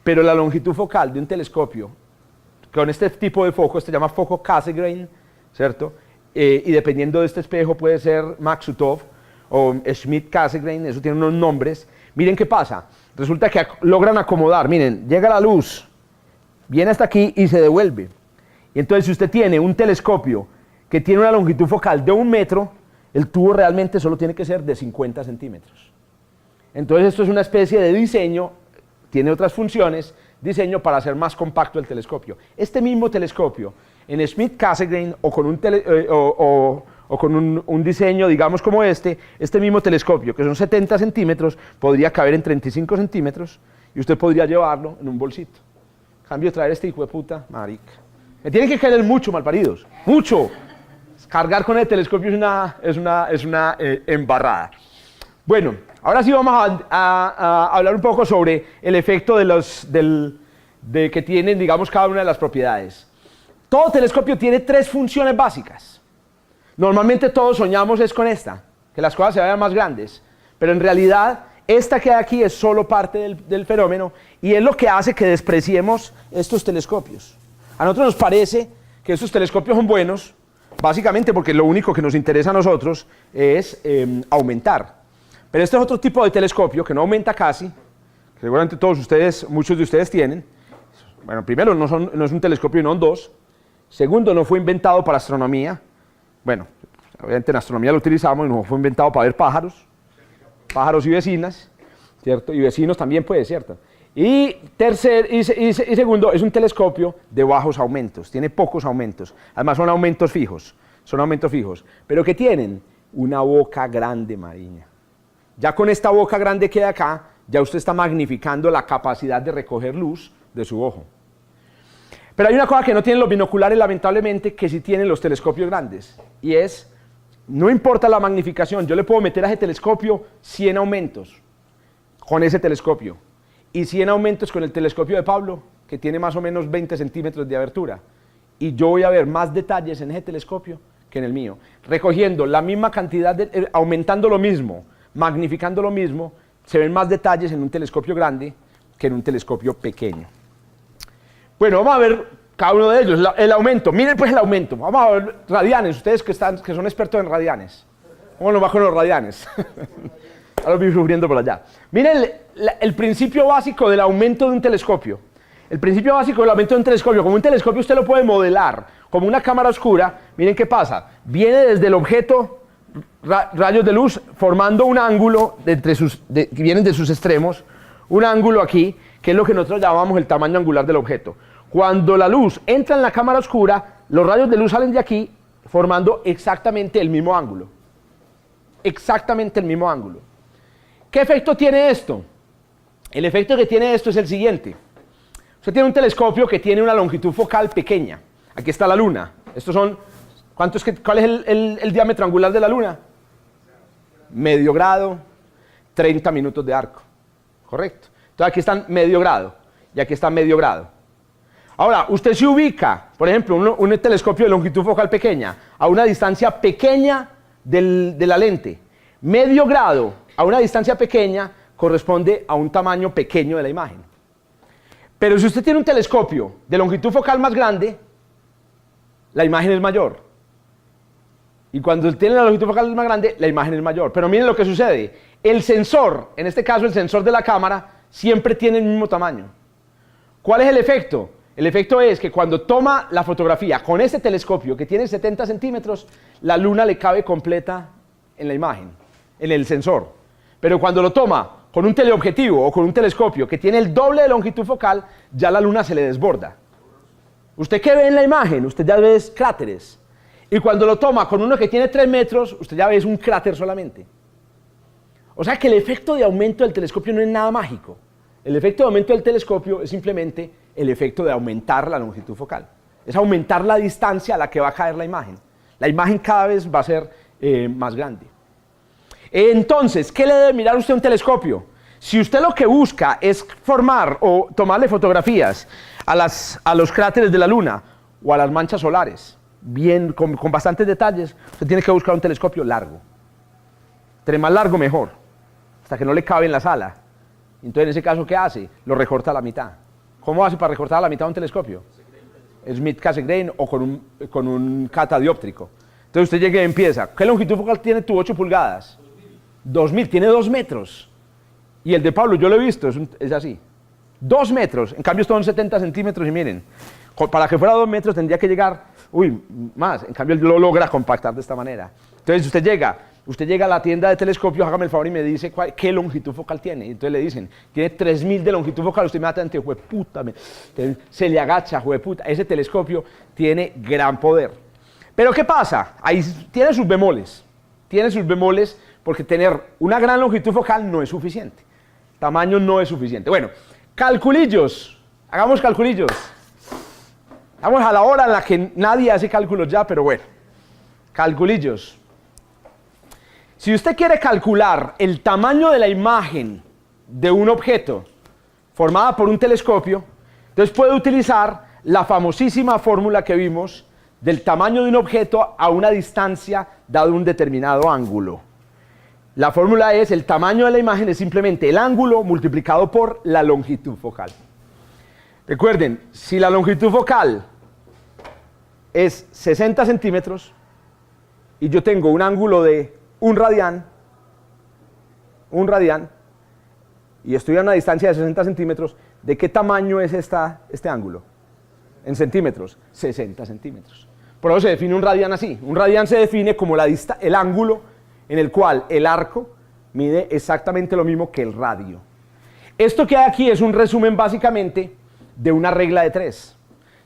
Pero la longitud focal de un telescopio con este tipo de foco, se llama foco Cassegrain, ¿cierto? Y dependiendo de este espejo puede ser Maksutov o Schmidt-Cassegrain, eso tiene unos nombres. Miren qué pasa, resulta que logran acomodar, miren, llega la luz, viene hasta aquí y se devuelve. Y entonces si usted tiene un telescopio que tiene una longitud focal de 1 metro, el tubo realmente solo tiene que ser de 50 centímetros. Entonces esto es una especie de diseño, tiene otras funciones, diseño para hacer más compacto el telescopio. Este mismo telescopio, en Schmidt-Cassegrain o con un diseño, digamos, como este mismo telescopio, que son 70 centímetros, podría caber en 35 centímetros y usted podría llevarlo en un bolsito. En cambio, traer este hijo de puta, marica. Me tienen que caer mucho, malparidos, mucho. Cargar con el telescopio es una embarrada. Bueno, ahora sí vamos a hablar un poco sobre el efecto de que tienen, digamos, cada una de las propiedades. Todo telescopio tiene 3 funciones básicas. Normalmente todos soñamos es con esta, que las cosas se vean más grandes, pero en realidad esta que hay aquí es solo parte del fenómeno y es lo que hace que despreciemos estos telescopios. A nosotros nos parece que estos telescopios son buenos, básicamente porque lo único que nos interesa a nosotros es aumentar. Pero este es otro tipo de telescopio que no aumenta casi, que seguramente muchos de ustedes tienen. Bueno, primero, no es un telescopio, no son 2. Segundo, no fue inventado para astronomía. Bueno, obviamente en astronomía lo utilizamos y no fue inventado para ver pájaros y vecinas, ¿cierto? Y vecinos también puede, ¿cierto? Y segundo, es un telescopio de bajos aumentos, tiene pocos aumentos, además son aumentos fijos, pero que tienen una boca grande, mariña. Ya con esta boca grande que hay acá, ya usted está magnificando la capacidad de recoger luz de su ojo. Pero hay una cosa que no tienen los binoculares, lamentablemente, que sí tienen los telescopios grandes, y es, no importa la magnificación, yo le puedo meter a ese telescopio 100 aumentos con ese telescopio, y 100 aumentos con el telescopio de Pablo, que tiene más o menos 20 centímetros de abertura, y yo voy a ver más detalles en ese telescopio que en el mío, recogiendo la misma cantidad, aumentando lo mismo, magnificando lo mismo, se ven más detalles en un telescopio grande que en un telescopio pequeño. Bueno, vamos a ver cada uno de ellos, el aumento. Miren pues el aumento. Vamos a ver radianes, ustedes que son expertos en radianes. ¿Cómo nos va con los radianes? Ahora los vi sufriendo por allá. Miren el principio básico del aumento de un telescopio. El principio básico del aumento de un telescopio. Como un telescopio usted lo puede modelar como una cámara oscura. Miren qué pasa. Viene desde el objeto rayos de luz formando un ángulo que vienen de sus extremos. Un ángulo aquí, que es lo que nosotros llamamos el tamaño angular del objeto. Cuando la luz entra en la cámara oscura, los rayos de luz salen de aquí formando exactamente el mismo ángulo. Exactamente el mismo ángulo. ¿Qué efecto tiene esto? El efecto que tiene esto es el siguiente. Usted tiene un telescopio que tiene una longitud focal pequeña. Aquí está la luna. Estos son, ¿cuál es el diámetro angular de la luna? Medio grado, 30 minutos de arco. Correcto. Entonces aquí están medio grado y aquí está medio grado. Ahora, usted se ubica, por ejemplo, un telescopio de longitud focal pequeña, a una distancia pequeña de la lente. Medio grado a una distancia pequeña corresponde a un tamaño pequeño de la imagen. Pero si usted tiene un telescopio de longitud focal más grande, la imagen es mayor. Y cuando tiene la longitud focal más grande, la imagen es mayor. Pero miren lo que sucede. El sensor, en este caso el sensor de la cámara, siempre tiene el mismo tamaño. ¿Cuál es el efecto? El efecto es que cuando toma la fotografía con este telescopio que tiene 70 centímetros, la luna le cabe completa en la imagen, en el sensor. Pero cuando lo toma con un teleobjetivo o con un telescopio que tiene el doble de longitud focal, ya la luna se le desborda. ¿Usted qué ve en la imagen? Usted ya ve cráteres. Y cuando lo toma con uno que tiene 3 metros, usted ya ve un cráter solamente. O sea que el efecto de aumento del telescopio no es nada mágico. El efecto de aumento del telescopio es simplemente el efecto de aumentar la longitud focal. Es aumentar la distancia a la que va a caer la imagen. La imagen cada vez va a ser más grande. Entonces, ¿qué le debe mirar usted a un telescopio? Si usted lo que busca es formar o tomarle fotografías a los cráteres de la luna o a las manchas solares, bien, con bastantes detalles, usted tiene que buscar un telescopio largo. Entre más largo, mejor. Hasta que no le cabe en la sala. Entonces, en ese caso, ¿qué hace? Lo recorta a la mitad. ¿Cómo hace para recortar a la mitad un telescopio? Smith-Cassegrain o con un catadióptrico. Entonces usted llega y empieza. ¿Qué longitud focal tiene tu 8 pulgadas? 2000, tiene 2 metros. Y el de Pablo, yo lo he visto, es así. 2 metros, en cambio son 70 centímetros y miren, para que fuera 2 metros tendría que llegar, más, en cambio él lo logra compactar de esta manera. Entonces usted llega a la tienda de telescopios, hágame el favor y me dice qué longitud focal tiene. Y entonces le dicen, tiene 3000 de longitud focal, usted inmediatamente, jueputa, se le agacha, jueputa, ese telescopio tiene gran poder. Pero ¿qué pasa? Ahí tiene sus bemoles porque tener una gran longitud focal no es suficiente. Tamaño no es suficiente. Bueno, calculillos, hagamos calculillos. Vamos a la hora en la que nadie hace cálculos ya, pero bueno, calculillos. Si usted quiere calcular el tamaño de la imagen de un objeto formada por un telescopio, entonces puede utilizar la famosísima fórmula que vimos del tamaño de un objeto a una distancia dado un determinado ángulo. La fórmula es, el tamaño de la imagen es simplemente el ángulo multiplicado por la longitud focal. Recuerden, si la longitud focal es 60 centímetros y yo tengo un ángulo de un radián, y estoy a una distancia de 60 centímetros, ¿de qué tamaño es este ángulo? En centímetros, 60 centímetros. Por eso se define un radián así. Un radián se define como el ángulo en el cual el arco mide exactamente lo mismo que el radio. Esto que hay aquí es un resumen básicamente de una regla de 3.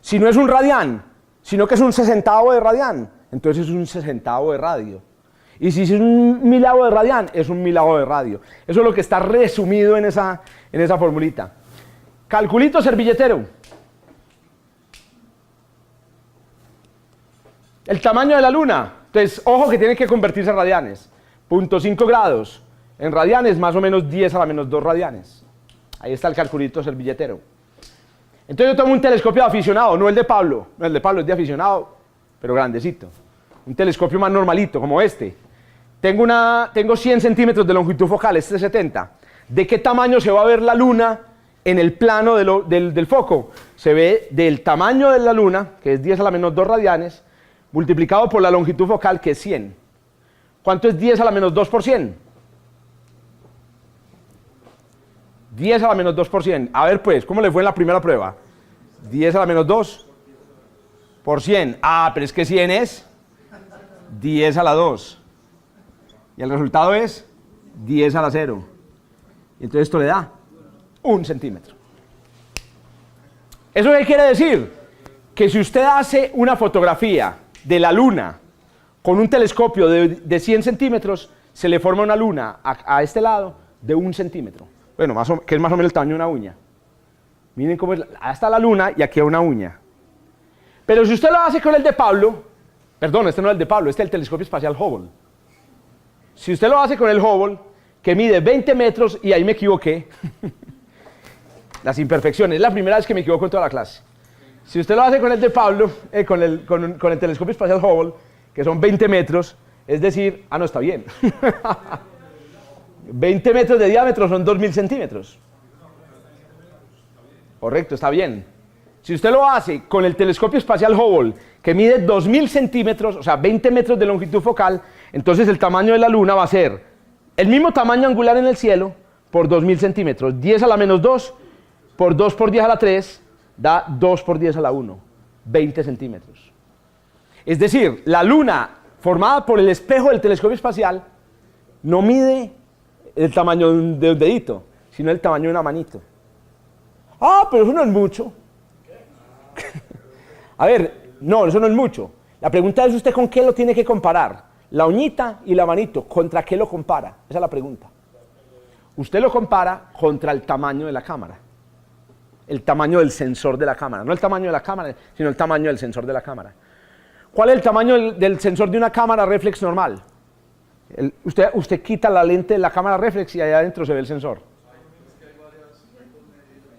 Si no es un radián, sino que es un sesentavo de radián, entonces es un sesentavo de radio. Y si es un milavo de radián, es un milavo de radio. Eso es lo que está resumido en esa formulita. Calculito servilletero. El tamaño de la luna. Entonces, ojo que tiene que convertirse en radianes. 0.5 grados. En radianes, más o menos 10 a la menos 2 radianes. Ahí está el calculito servilletero. Entonces yo tomo un telescopio de aficionado, no el de Pablo. No, el de Pablo es de aficionado, pero grandecito. Un telescopio más normalito, como este. Tengo 100 centímetros de longitud focal, este es 70. ¿De qué tamaño se va a ver la luna en el plano del foco? Se ve del tamaño de la luna, que es 10 a la menos 2 radianes, multiplicado por la longitud focal, que es 100. ¿Cuánto es 10 a la menos 2 por 100? 10 a la menos 2 por 100. A ver pues, ¿cómo le fue en la primera prueba? 10 a la menos 2 por 100. Ah, pero es que 100 es 10 a la 2. Y el resultado es 10 a la 0. Y entonces esto le da 1 centímetro. ¿Eso qué quiere decir? Que si usted hace una fotografía de la luna con un telescopio de 100 centímetros, se le forma una luna a este lado de 1 centímetro. Bueno, que es más o menos el tamaño de una uña. Miren cómo es, hasta la luna y aquí hay una uña. Pero si usted lo hace con el de Pablo, perdón, este no es el de Pablo, este es el telescopio espacial Hubble. Si usted lo hace con el Hubble, que mide 20 metros, y ahí me equivoqué, las imperfecciones, es la primera vez que me equivoco en toda la clase. Si usted lo hace con el de Pablo, con el telescopio espacial Hubble, que son 20 metros, es decir, no, está bien. 20 metros de diámetro son 2000 centímetros. Correcto, está bien. Si usted lo hace con el telescopio espacial Hubble, que mide 2000 centímetros, o sea, 20 metros de longitud focal, entonces el tamaño de la Luna va a ser el mismo tamaño angular en el cielo por 2000 centímetros. 10 a la menos 2 por 2 por 10 a la 3 da 2 por 10 a la 1, 20 centímetros. Es decir, la Luna, formada por el espejo del telescopio espacial, no mide el tamaño de un dedito, sino el tamaño de una manito. Pero eso no es mucho. A ver, no, eso no es mucho. La pregunta es usted con qué lo tiene que comparar. La uñita y la manito, ¿contra qué lo compara? Esa es la pregunta. Usted lo compara contra el tamaño de la cámara. El tamaño del sensor de la cámara. No el tamaño de la cámara, sino el tamaño del sensor de la cámara. ¿Cuál es el tamaño del sensor de una cámara reflex normal? Usted quita la lente de la cámara reflex y allá adentro se ve el sensor.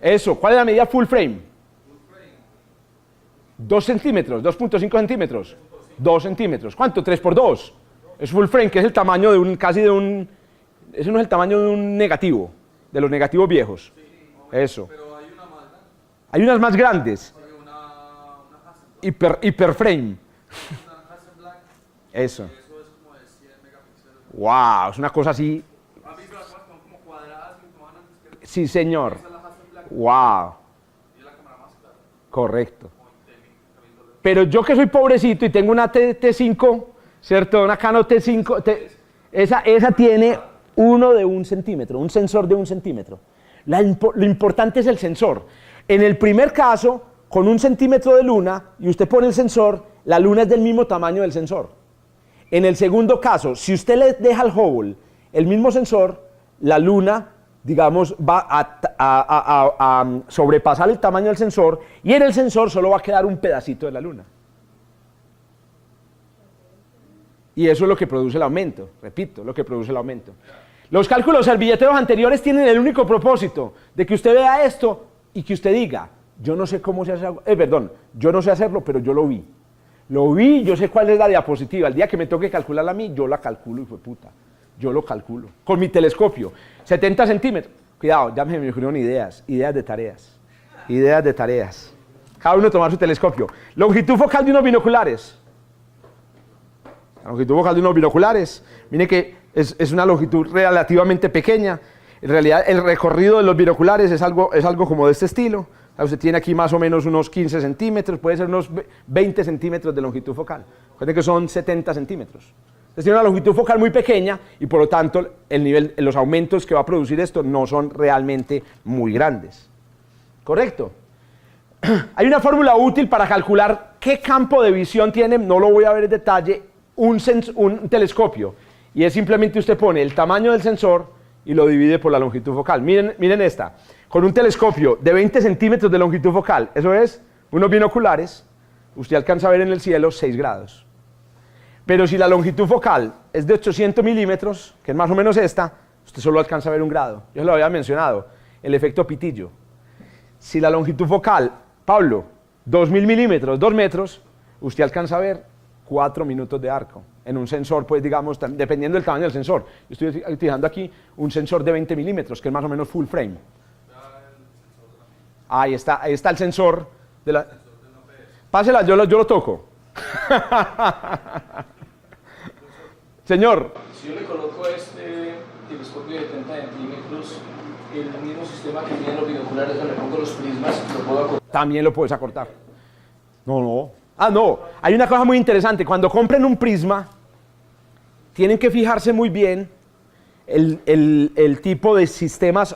Eso, ¿cuál es la medida full frame? 2 centímetros, 2.5 centímetros, 2 centímetros. ¿Cuánto? 3 por 2. Es full frame, que es el tamaño de un, casi de un, ese no es el tamaño de un negativo, de los negativos viejos. Eso. Pero hay una más, ¿no? Hay unas más grandes. Una Hiperframe. Una Hasselblad. Eso. Eso es como de 100 megapíxeles. Wow, es una cosa así. ¿Has visto las cosas como cuadradas y como antes que Sí, señor. esa es la Hasselblad? Wow. Y es la cámara más clara. Correcto. Pero yo que soy pobrecito y tengo una T5, ¿cierto? Una Canon T5, esa tiene un centímetro, un sensor de 1 centímetro. Lo importante es el sensor. En el primer caso, con 1 centímetro de luna, y usted pone el sensor, la luna es del mismo tamaño del sensor. En el segundo caso, si usted le deja al Hubble el mismo sensor, la luna, digamos, va a sobrepasar el tamaño del sensor, y en el sensor solo va a quedar un pedacito de la luna. Y eso es lo que produce el aumento, repito, lo que produce el aumento. Los cálculos servilleteros anteriores tienen el único propósito de que usted vea esto y que usted diga, yo no sé cómo se hace, yo no sé hacerlo, pero yo lo vi. Lo vi, yo sé cuál es la diapositiva. El día que me toque calcularla a mí, yo la calculo, hijo de puta. Yo lo calculo. Con mi telescopio, 70 centímetros. Cuidado, ya me ocurrieron ideas de tareas. Ideas de tareas. Cada uno tomar su telescopio. Longitud focal de unos binoculares. La longitud focal de unos binoculares. Mire que es una longitud relativamente pequeña. En realidad, el recorrido de los binoculares es algo como de este estilo. Usted tiene aquí más o menos unos 15 centímetros, puede ser unos 20 centímetros de longitud focal. Recuerde que son 70 centímetros. Entonces tiene una longitud focal muy pequeña y por lo tanto los aumentos que va a producir esto no son realmente muy grandes. ¿Correcto? Hay una fórmula útil para calcular qué campo de visión tiene, no lo voy a ver en detalle, un telescopio. Y es simplemente usted pone el tamaño del sensor y lo divide por la longitud focal. Miren esta. Con un telescopio de 20 centímetros de longitud focal, eso es, unos binoculares, usted alcanza a ver en el cielo 6 grados. Pero si la longitud focal es de 800 milímetros, que es más o menos esta, usted solo alcanza a ver 1 grado. Yo se lo había mencionado, el efecto pitillo. Si la longitud focal, Pablo, 2000 milímetros, 2 metros, usted alcanza a ver 4 minutos de arco. En un sensor, pues digamos, dependiendo del tamaño del sensor. Yo estoy utilizando aquí un sensor de 20 milímetros, que es más o menos full frame. Ahí está el sensor de la... Pásela, yo lo toco. Señor. Si yo le coloco este telescopio de 30 centímetros, el mismo sistema que tienen los binoculares donde pongo los prismas, lo puedo acortar. También lo puedes acortar. No. No. Hay una cosa muy interesante. Cuando compren un prisma, tienen que fijarse muy bien el tipo de sistemas,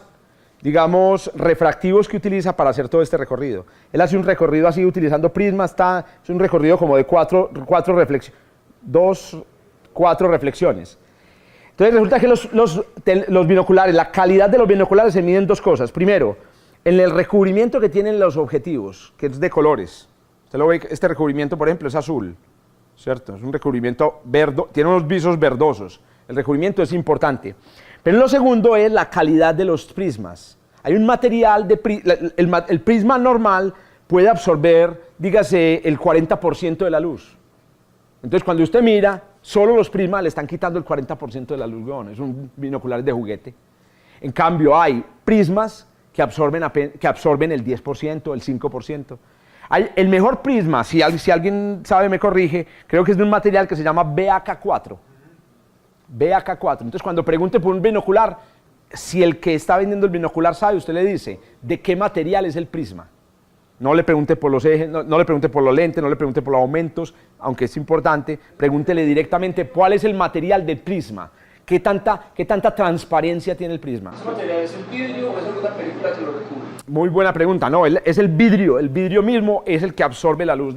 digamos, refractivos que utiliza para hacer todo este recorrido. Él hace un recorrido así utilizando prismas, es un recorrido como de 4 reflexiones. Entonces resulta que los binoculares, la calidad de los binoculares se miden 2 cosas. Primero, en el recubrimiento que tienen los objetivos, que es de colores. Usted lo ve, este recubrimiento, por ejemplo, es azul, ¿cierto? Es un recubrimiento verde, tiene unos visos verdosos. El recubrimiento es importante. Pero lo segundo es la calidad de los prismas. Hay un material, el prisma normal puede absorber, dígase, el 40% de la luz. Entonces, cuando usted mira, solo los prismas le están quitando el 40% de la luz, weón. Es un binocular de juguete. En cambio, hay prismas que absorben el 10%, el 5%. El mejor prisma, si alguien sabe me corrige, creo que es de un material que se llama BAK4. BAK4. Entonces, cuando pregunte por un binocular, si el que está vendiendo el binocular sabe, usted le dice, ¿de qué material es el prisma? No le pregunte por los ejes, no le pregunte por los lentes, no le pregunte por los aumentos, aunque es importante, pregúntele directamente cuál es el material del prisma, qué tanta transparencia tiene el prisma. ¿Ese material es el vidrio o es alguna película que lo recubre? Muy buena pregunta, no, es el vidrio mismo es el que absorbe la luz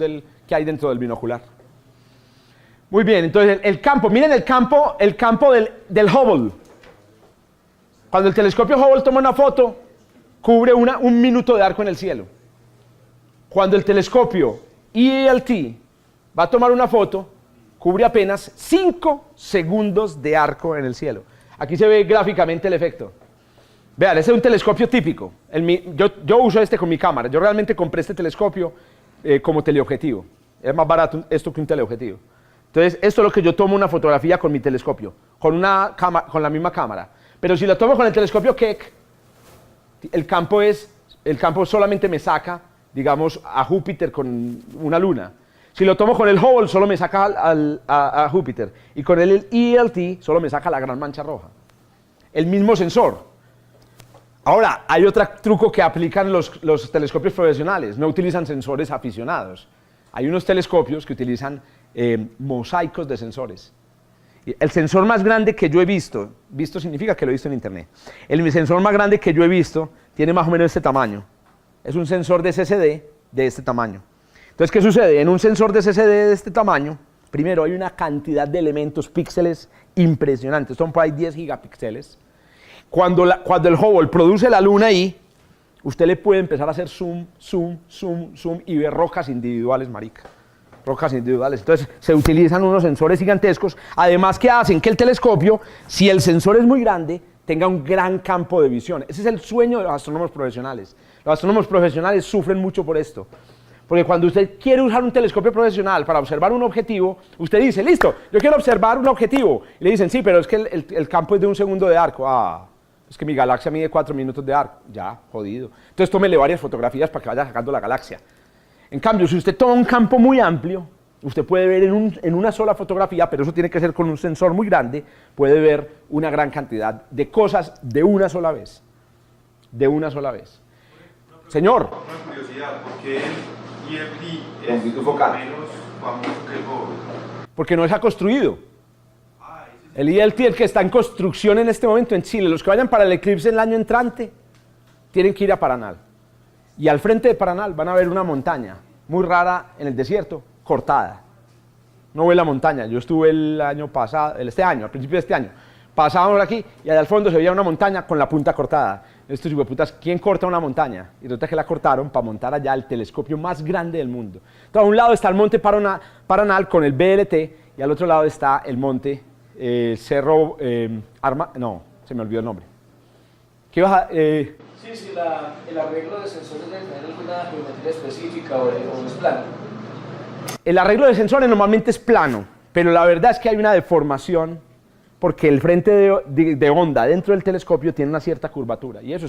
que hay dentro del binocular. Muy bien, entonces el campo, miren el campo del Hubble. Cuando el telescopio Hubble toma una foto, cubre un minuto de arco en el cielo. Cuando el telescopio ELT va a tomar una foto, cubre apenas 5 segundos de arco en el cielo. Aquí se ve gráficamente el efecto. Vean, ese es un telescopio típico. Yo uso este con mi cámara. Yo realmente compré este telescopio como teleobjetivo. Es más barato esto que un teleobjetivo. Entonces, esto es lo que yo tomo una fotografía con mi telescopio, con la misma cámara. Pero si lo tomo con el telescopio Keck, el campo solamente me saca, digamos, a Júpiter con una luna. Si lo tomo con el Hubble, solo me saca a Júpiter. Y con el ELT, solo me saca la gran mancha roja. El mismo sensor. Ahora, hay otro truco que aplican los telescopios profesionales. No utilizan sensores aficionados. Hay unos telescopios que utilizan mosaicos de sensores. El sensor más grande que yo he visto significa que lo he visto en internet. El sensor más grande que yo he visto tiene más o menos este tamaño. Es un sensor de CCD de este tamaño. Entonces, ¿qué sucede? En un sensor de CCD de este tamaño, primero hay una cantidad de elementos, píxeles impresionantes, son por ahí 10 gigapíxeles. Cuando el Hubble produce la luna ahí, usted le puede empezar a hacer zoom y ver rocas individuales, marica. Rocas individuales. Entonces, se utilizan unos sensores gigantescos, además que hacen que el telescopio, si el sensor es muy grande, tenga un gran campo de visión. Ese es el sueño de los astrónomos profesionales. Los astrónomos profesionales sufren mucho por esto. Porque cuando usted quiere usar un telescopio profesional para observar un objetivo, usted dice, listo, yo quiero observar un objetivo. Y le dicen, sí, pero es que el campo es de 1 segundo de arco. Ah, es que mi galaxia mide 4 minutos de arco. Ya, jodido. Entonces tómele varias fotografías para que vaya sacando la galaxia. En cambio, si usted toma un campo muy amplio, usted puede ver en una sola fotografía, pero eso tiene que ser con un sensor muy grande, puede ver una gran cantidad de cosas de una sola vez. De una sola vez. Señor. Una curiosidad, ¿por qué el ELT es Longitud focal. menos famoso que el Hubble? Porque no se ha construido. El ELT, el que está en construcción en este momento en Chile, los que vayan para el eclipse el año entrante, tienen que ir a Paranal. Y al frente de Paranal van a ver una montaña muy rara en el desierto, cortada. No ve la montaña. Yo estuve el año pasado, al principio de este año. Pasábamos por aquí y allá al fondo se veía una montaña con la punta cortada. Estos hijueputas, ¿quién corta una montaña? Y resulta que la cortaron para montar allá el telescopio más grande del mundo. Entonces, a un lado está el monte Paranal con el BLT y al otro lado está el monte Cerro no, se me olvidó el nombre. ¿Qué vas a...? Sí, el arreglo de sensores debe tener alguna geometría específica o es plano. El arreglo de sensores normalmente es plano, pero la verdad es que hay una deformación porque el frente de onda dentro del telescopio tiene una cierta curvatura y eso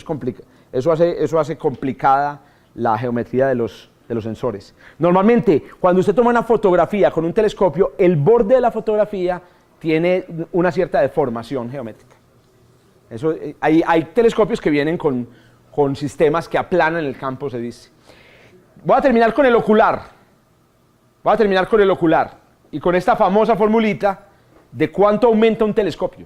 hace complicada la geometría de los sensores. Normalmente, cuando usted toma una fotografía con un telescopio, el borde de la fotografía tiene una cierta deformación geométrica. Hay telescopios que vienen con sistemas que aplanan el campo, se dice. Voy a terminar con el ocular. Y con esta famosa formulita de cuánto aumenta un telescopio.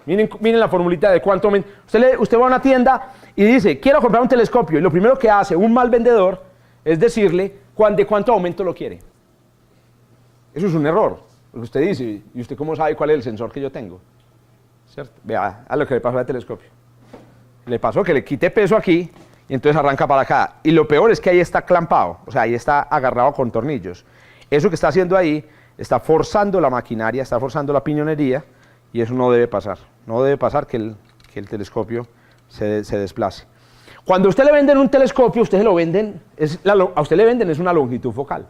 Miren la formulita de cuánto aumenta. Usted va a una tienda y dice, quiero comprar un telescopio. Y lo primero que hace un mal vendedor es decirle de cuánto aumento lo quiere. Eso es un error. Porque usted dice, ¿y usted cómo sabe cuál es el sensor que yo tengo? ¿Cierto? Vea a lo que le pasó al telescopio. Le pasó que le quité peso aquí y entonces arranca para acá. Y lo peor es que ahí está clampado, o sea, ahí está agarrado con tornillos. Eso que está haciendo ahí está forzando la maquinaria, está forzando la piñonería y eso no debe pasar. No debe pasar que el telescopio se desplace. Cuando a usted le venden un telescopio, usted se lo venden, a usted le venden es una longitud focal.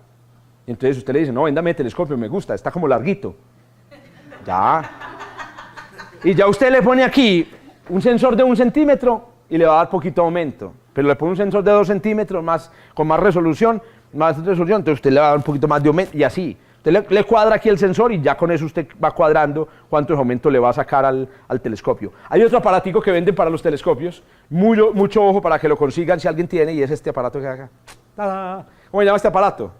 Entonces usted le dice, no, véndame el telescopio, me gusta, está como larguito. Ya. Y ya usted le pone aquí un sensor de 1 centímetro y le va a dar poquito aumento. Pero le pone un sensor de 2 centímetros con más resolución, entonces usted le va a dar un poquito más de aumento y así. Usted le cuadra aquí el sensor y ya con eso usted va cuadrando cuántos aumentos le va a sacar al telescopio. Hay otro aparatico que venden para los telescopios, mucho ojo para que lo consigan si alguien tiene, y es este aparato que hay acá. ¡Tada! ¿Cómo se llama este aparato?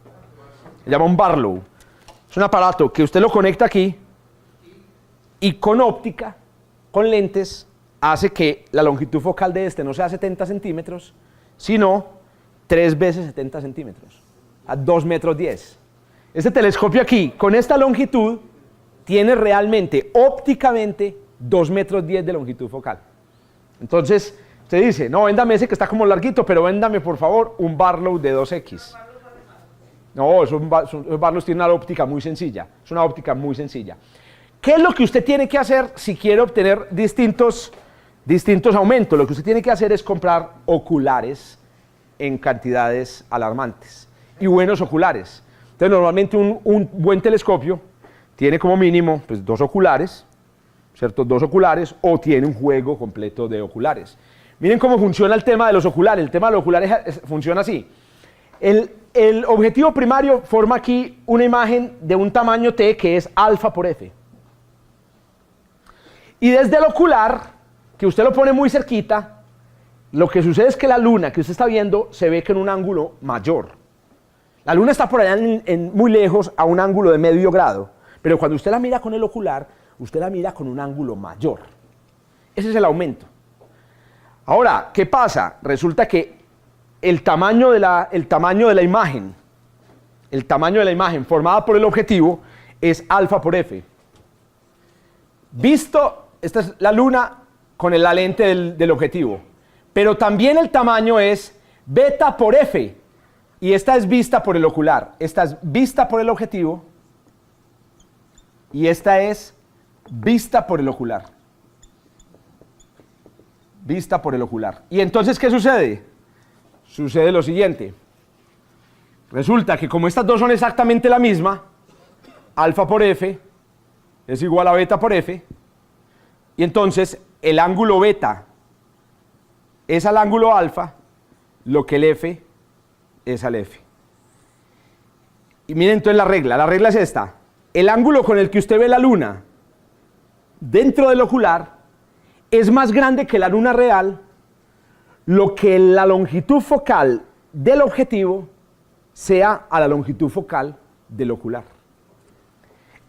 Se llama un Barlow. Es un aparato que usted lo conecta aquí y con óptica, con lentes, hace que la longitud focal de este no sea 70 centímetros, sino 3 veces 70 centímetros, a 2,10 metros. Este telescopio aquí, con esta longitud, tiene realmente, ópticamente, 2,10 metros de longitud focal. Entonces, usted dice, no, véndame ese que está como larguito, pero véndame, por favor, un Barlow de 2X. No, esos Barlows tienen una óptica muy sencilla, es una óptica muy sencilla. ¿Qué es lo que usted tiene que hacer si quiere obtener distintos aumentos? Lo que usted tiene que hacer es comprar oculares en cantidades alarmantes, y buenos oculares. Entonces, normalmente un buen telescopio tiene como mínimo pues, 2 oculares, ¿cierto? 2 oculares, o tiene un juego completo de oculares. Miren cómo funciona el tema de los oculares. El tema de los oculares funciona así. El objetivo primario forma aquí una imagen de un tamaño T que es alfa por F. Y desde el ocular, que usted lo pone muy cerquita, lo que sucede es que la luna que usted está viendo se ve que en un ángulo mayor. La luna está por allá muy lejos a un ángulo de medio grado, pero cuando usted la mira con el ocular, usted la mira con un ángulo mayor. Ese es el aumento. Ahora, ¿qué pasa? Resulta que el tamaño de la imagen formada por el objetivo es alfa por F. Visto, esta es la luna con la lente del objetivo, pero también el tamaño es beta por F. Y esta es vista por el ocular, esta es vista por el objetivo y esta es vista por el ocular. Vista por el ocular. Y entonces, ¿qué sucede? Sucede lo siguiente. Resulta que como estas dos son exactamente la misma, alfa por F es igual a beta por F, y entonces el ángulo beta es al ángulo alfa lo que el F es al F. Y miren entonces la regla es esta: el ángulo con el que usted ve la luna dentro del ocular es más grande que la luna real, lo que la longitud focal del objetivo sea a la longitud focal del ocular.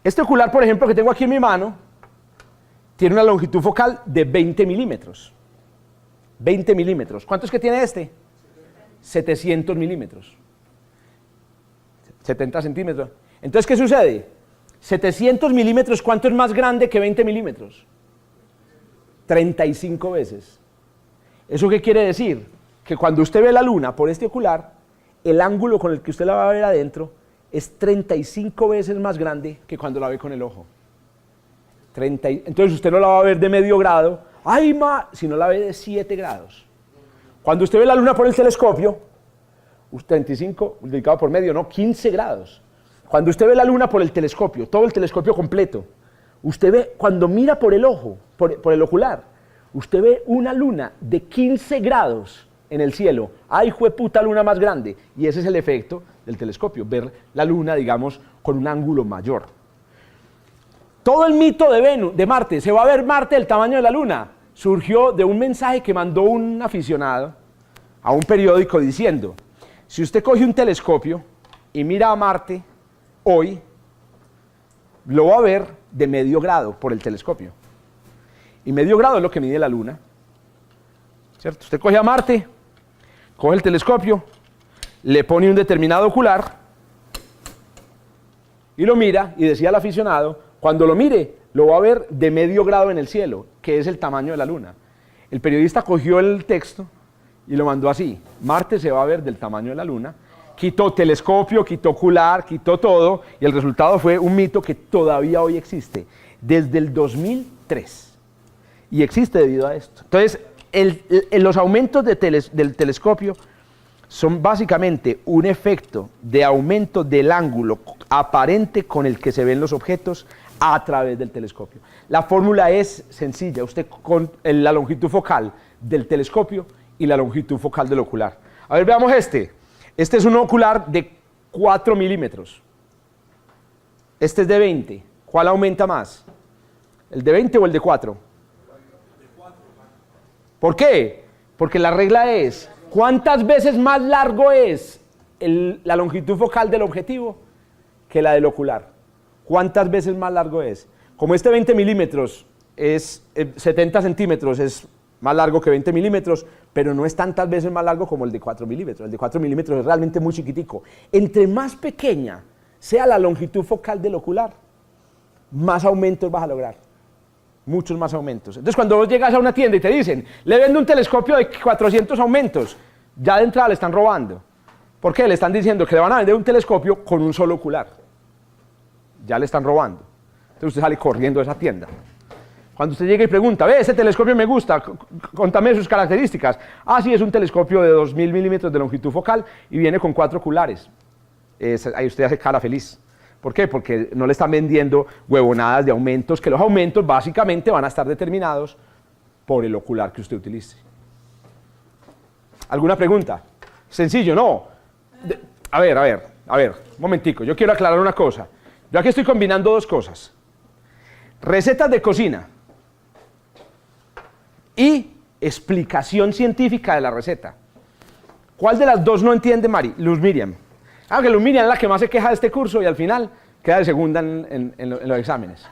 Este ocular, por ejemplo, que tengo aquí en mi mano, tiene una longitud focal de 20 milímetros. 20 milímetros. ¿Cuánto es que tiene este? 700 milímetros. 70 centímetros. Entonces, ¿qué sucede? 700 milímetros, ¿cuánto es más grande que 20 milímetros? 35 veces. ¿Eso qué quiere decir? Que cuando usted ve la luna por este ocular, el ángulo con el que usted la va a ver adentro es 35 veces más grande que cuando la ve con el ojo. Entonces usted no la va a ver de medio grado, ¡ay, sino la ve de 7 grados. Cuando usted ve la luna por el telescopio, 35 multiplicado por medio, no, 15 grados. Cuando usted ve la luna por el telescopio, todo el telescopio completo, usted ve, cuando mira por el ojo, por el ocular, usted ve una luna de 15 grados en el cielo. ¡Ay, jueputa luna más grande! Y ese es el efecto del telescopio, ver la luna, digamos, con un ángulo mayor. Todo el mito de Marte, se va a ver Marte del tamaño de la luna, surgió de un mensaje que mandó un aficionado a un periódico diciendo: si usted coge un telescopio y mira a Marte hoy, lo va a ver de medio grado por el telescopio. Y medio grado es lo que mide la luna, ¿cierto? Usted coge a Marte, coge el telescopio, le pone un determinado ocular y lo mira, y decía el aficionado, cuando lo mire, lo va a ver de medio grado en el cielo, que es el tamaño de la luna. El periodista cogió el texto y lo mandó así: Marte se va a ver del tamaño de la luna. Quitó telescopio, quitó ocular, quitó todo, y el resultado fue un mito que todavía hoy existe, desde el 2003. Y existe debido a esto. Entonces, los aumentos del telescopio son básicamente un efecto de aumento del ángulo aparente con el que se ven los objetos a través del telescopio. La fórmula es sencilla, usted con la longitud focal del telescopio y la longitud focal del ocular. A ver, veamos este. Este es un ocular de 4 milímetros. Este es de 20. ¿Cuál aumenta más? ¿El de 20 o el de 4? ¿Por qué? Porque la regla es, ¿cuántas veces más largo es la longitud focal del objetivo que la del ocular? ¿Cuántas veces más largo es? Como este 20 milímetros es 70 centímetros, es más largo que 20 milímetros, pero no es tantas veces más largo como el de 4 milímetros. El de 4 milímetros es realmente muy chiquitico. Entre más pequeña sea la longitud focal del ocular, más aumentos vas a lograr. Muchos más aumentos. Entonces, cuando vos llegas a una tienda y te dicen, le vendo un telescopio de 400 aumentos, ya de entrada le están robando. ¿Por qué? Le están diciendo que le van a vender un telescopio con un solo ocular. Ya le están robando. Entonces usted sale corriendo de esa tienda. Cuando usted llega y pregunta, ve, ese telescopio me gusta, contame sus características. Ah, sí, es un telescopio de 2000 milímetros de longitud focal y viene con 4 oculares. Ahí usted hace cara feliz. ¿Por qué? Porque no le están vendiendo huevonadas de aumentos, que los aumentos básicamente van a estar determinados por el ocular que usted utilice. ¿Alguna pregunta? Sencillo, ¿no? A ver, un momentico, yo quiero aclarar una cosa. Yo aquí estoy combinando dos cosas. Recetas de cocina y explicación científica de la receta. ¿Cuál de las dos no entiende Luz Miriam? Que Luz Miriam es la que más se queja de este curso y al final queda de segunda en los exámenes.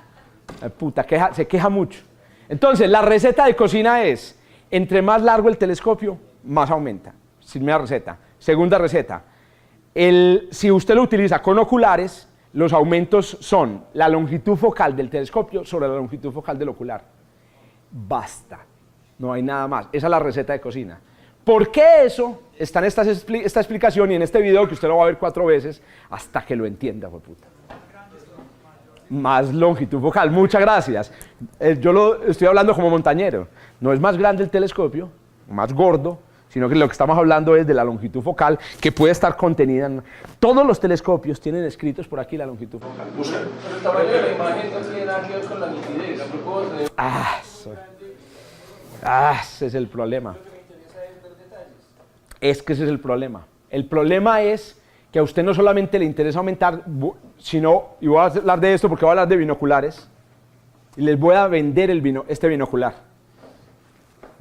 Puta, se queja mucho. Entonces, la receta de cocina es, entre más largo el telescopio, más aumenta. Primera receta. Segunda receta, si usted lo utiliza con oculares, los aumentos son la longitud focal del telescopio sobre la longitud focal del ocular. Basta, no hay nada más. Esa es la receta de cocina. ¿Por qué eso? Está en esta explicación y en este video que usted lo va a ver 4 veces hasta que lo entienda, puta. Más longitud focal, muchas gracias. Yo lo estoy hablando como montañero. No es más grande el telescopio, más gordo, sino que lo que estamos hablando es de la longitud focal que puede estar contenida en... Todos los telescopios tienen escritos por aquí la longitud focal. Pero el tamaño de la imagen no tiene nada que ver con la nitidez. Ese es el problema. Es que ese es el problema. El problema es que a usted no solamente le interesa aumentar, sino, y voy a hablar de esto porque voy a hablar de binoculares, y les voy a vender este binocular.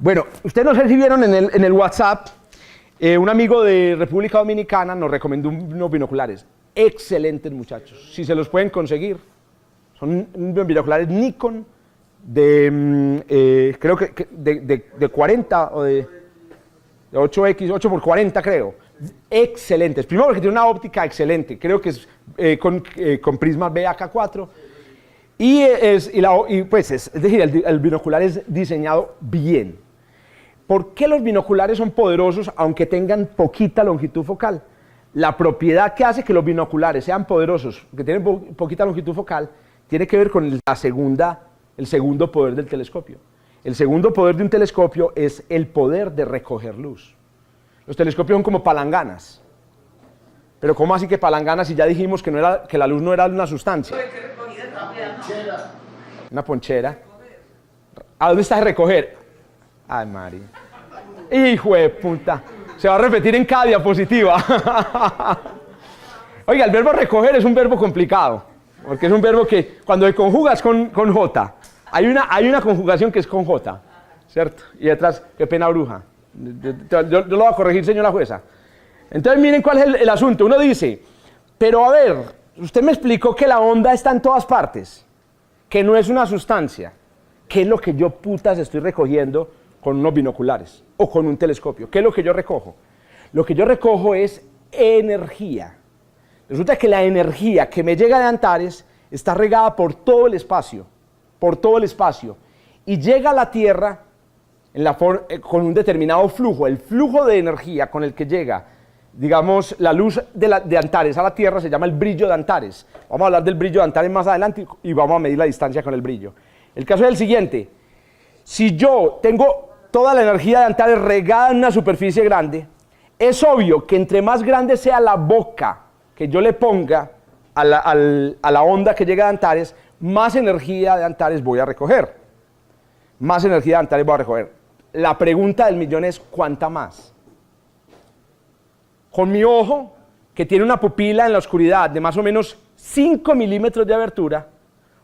Bueno, ustedes no sé si vieron en el WhatsApp, un amigo de República Dominicana nos recomendó unos binoculares. Excelentes, muchachos. Si se los pueden conseguir. Son binoculares Nikon creo que de 40 o de 8X, 8x40 creo. Excelentes. Primero porque tiene una óptica excelente. Creo que es con prismas BAK4. Es decir, el binocular es diseñado bien. ¿Por qué los binoculares son poderosos aunque tengan poquita longitud focal? La propiedad que hace que los binoculares sean poderosos, que tienen poquita longitud focal, tiene que ver con el segundo poder del telescopio. El segundo poder de un telescopio es el poder de recoger luz. Los telescopios son como palanganas. Pero ¿cómo así que palanganas si ya dijimos que la luz no era una sustancia? Una ponchera. ¿A dónde está de recoger? Ay, María. Hijo de puta. Se va a repetir en cada diapositiva. Oiga, el verbo recoger es un verbo complicado. Porque es un verbo que cuando conjugas con J, hay una conjugación que es con J, ¿cierto? Y detrás, qué pena bruja. Yo lo voy a corregir, señora jueza. Entonces miren cuál es el asunto. Uno dice, pero a ver, usted me explicó que la onda está en todas partes, que no es una sustancia. ¿Qué es lo que yo putas estoy recogiendo con unos binoculares o con un telescopio? ¿Qué es lo que yo recojo? Lo que yo recojo es energía. Resulta que la energía que me llega de Antares está regada por todo el espacio, y llega a la Tierra con un determinado flujo. El flujo de energía con el que llega, digamos, la luz de Antares a la Tierra se llama el brillo de Antares. Vamos a hablar del brillo de Antares más adelante y vamos a medir la distancia con el brillo. El caso es el siguiente: si yo tengo toda la energía de Antares regada en una superficie grande, es obvio que entre más grande sea la boca que yo le ponga a la onda que llega de Antares, más energía de Antares voy a recoger. Más energía de Antares voy a recoger. La pregunta del millón es, ¿cuánta más? Con mi ojo, que tiene una pupila en la oscuridad de más o menos 5 milímetros de abertura,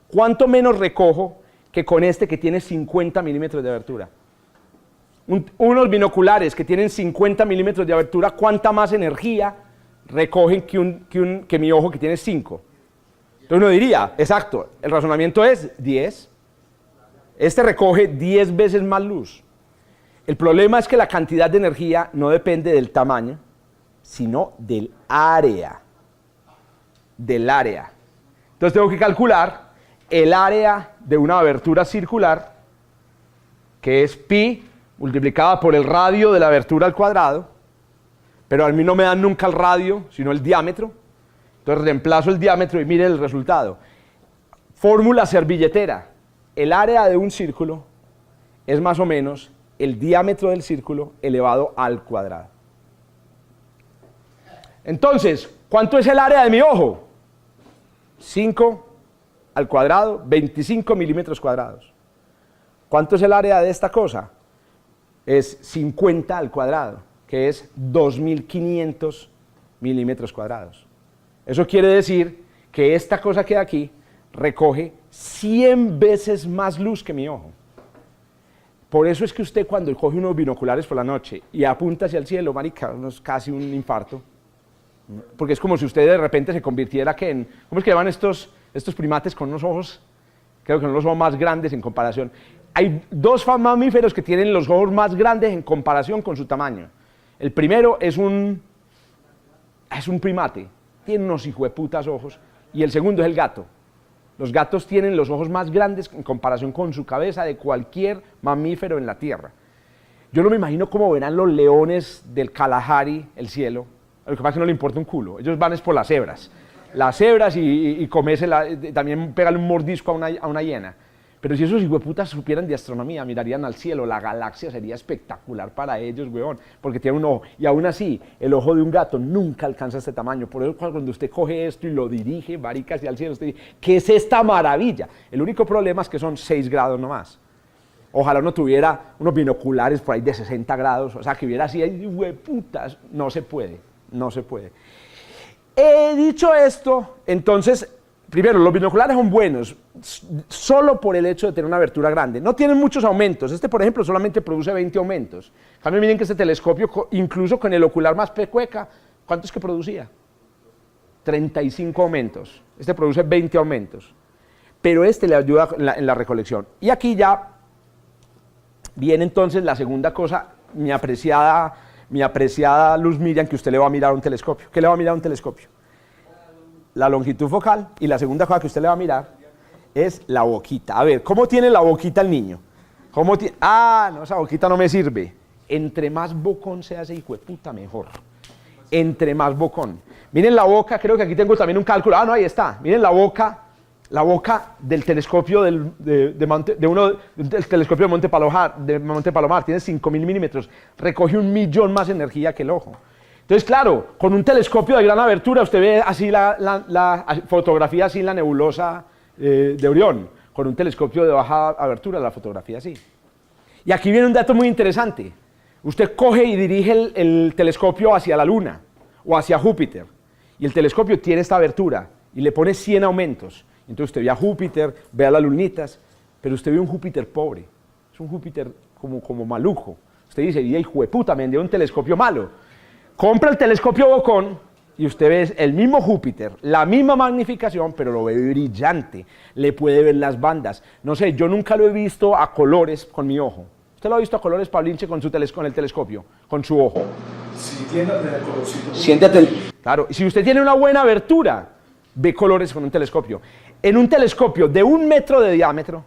¿cuánto menos recojo que con este que tiene 50 milímetros de abertura? Unos binoculares que tienen 50 milímetros de abertura, ¿cuánta más energía recogen que mi ojo que tiene 5? Entonces uno diría, exacto, el razonamiento es 10. Este recoge 10 veces más luz. El problema es que la cantidad de energía no depende del tamaño, sino del área. Del área. Entonces tengo que calcular el área de una abertura circular, que es pi multiplicada por el radio de la abertura al cuadrado, pero a mí no me dan nunca el radio, sino el diámetro. Entonces reemplazo el diámetro y mire el resultado. Fórmula servilletera. El área de un círculo es más o menos el diámetro del círculo elevado al cuadrado. Entonces, ¿cuánto es el área de mi ojo? 5 al cuadrado, 25 milímetros cuadrados. ¿Cuánto es el área de esta cosa? Es 50 al cuadrado, que es 2500 milímetros cuadrados. Eso quiere decir que esta cosa que hay aquí recoge 100 veces más luz que mi ojo. Por eso es que usted cuando coge unos binoculares por la noche y apunta hacia el cielo, marica, es casi un infarto. Porque es como si usted de repente se convirtiera que en... ¿Cómo es que llaman estos primates con unos ojos? Creo que son los ojos más grandes en comparación. Hay dos mamíferos que tienen los ojos más grandes en comparación con su tamaño. El primero es un primate, tiene unos hijueputas ojos, y el segundo es el gato. Los gatos tienen los ojos más grandes en comparación con su cabeza de cualquier mamífero en la Tierra. Yo no me imagino cómo verán los leones del Kalahari el cielo. Lo que pasa es que no le importa un culo, ellos van es por las cebras. Las cebras y también pegarle un mordisco a una hiena. Pero si esos hijueputas supieran de astronomía, mirarían al cielo, la galaxia sería espectacular para ellos, weón, porque tienen un ojo. Y aún así, el ojo de un gato nunca alcanza este tamaño. Por eso cuando usted coge esto y lo dirige, marica, hacia el cielo, usted dice, ¿qué es esta maravilla? El único problema es que son 6 grados nomás. Ojalá uno tuviera unos binoculares por ahí de 60 grados, o sea, que hubiera así, hijueputas, no se puede, no se puede. He dicho esto, entonces... Primero, los binoculares son buenos solo por el hecho de tener una abertura grande. No tienen muchos aumentos. Este, por ejemplo, solamente produce 20 aumentos. También miren que este telescopio, incluso con el ocular más pecueca, ¿cuánto es que producía? 35 aumentos. Este produce 20 aumentos. Pero este le ayuda en la recolección. Y aquí ya viene entonces la segunda cosa, mi apreciada Luz Miriam, que usted le va a mirar a un telescopio. ¿Qué le va a mirar a un telescopio? La longitud focal, y la segunda cosa que usted le va a mirar es la boquita. A ver, ¿cómo tiene la boquita el niño? No, esa boquita no me sirve. Entre más bocón sea ese hijo de puta, mejor. Entre más bocón. Miren la boca, creo que aquí tengo también un cálculo. No, ahí está. Miren la boca del telescopio del telescopio de Monte Palomar. Tiene 5000 milímetros. Recoge 1.000.000 más energía que el ojo. Entonces, claro, con un telescopio de gran abertura usted ve así la fotografía así en la nebulosa de Orión. Con un telescopio de baja abertura la fotografía así. Y aquí viene un dato muy interesante. Usted coge y dirige el telescopio hacia la Luna o hacia Júpiter. Y el telescopio tiene esta abertura y le pone 100 aumentos. Entonces usted ve a Júpiter, ve a las lunitas, pero usted ve un Júpiter pobre. Es un Júpiter como maluco. Usted dice, hijo de puta, me vendió un telescopio malo. Compra el telescopio bocón y usted ve el mismo Júpiter, la misma magnificación, pero lo ve brillante, le puede ver las bandas. No sé, yo nunca lo he visto a colores con mi ojo. ¿Usted lo ha visto a colores, Pablinche, con el telescopio, con su ojo? Sí, tiende a tener colorcito. Claro, y si usted tiene una buena abertura, ve colores con un telescopio. En un telescopio de 1 metro de diámetro,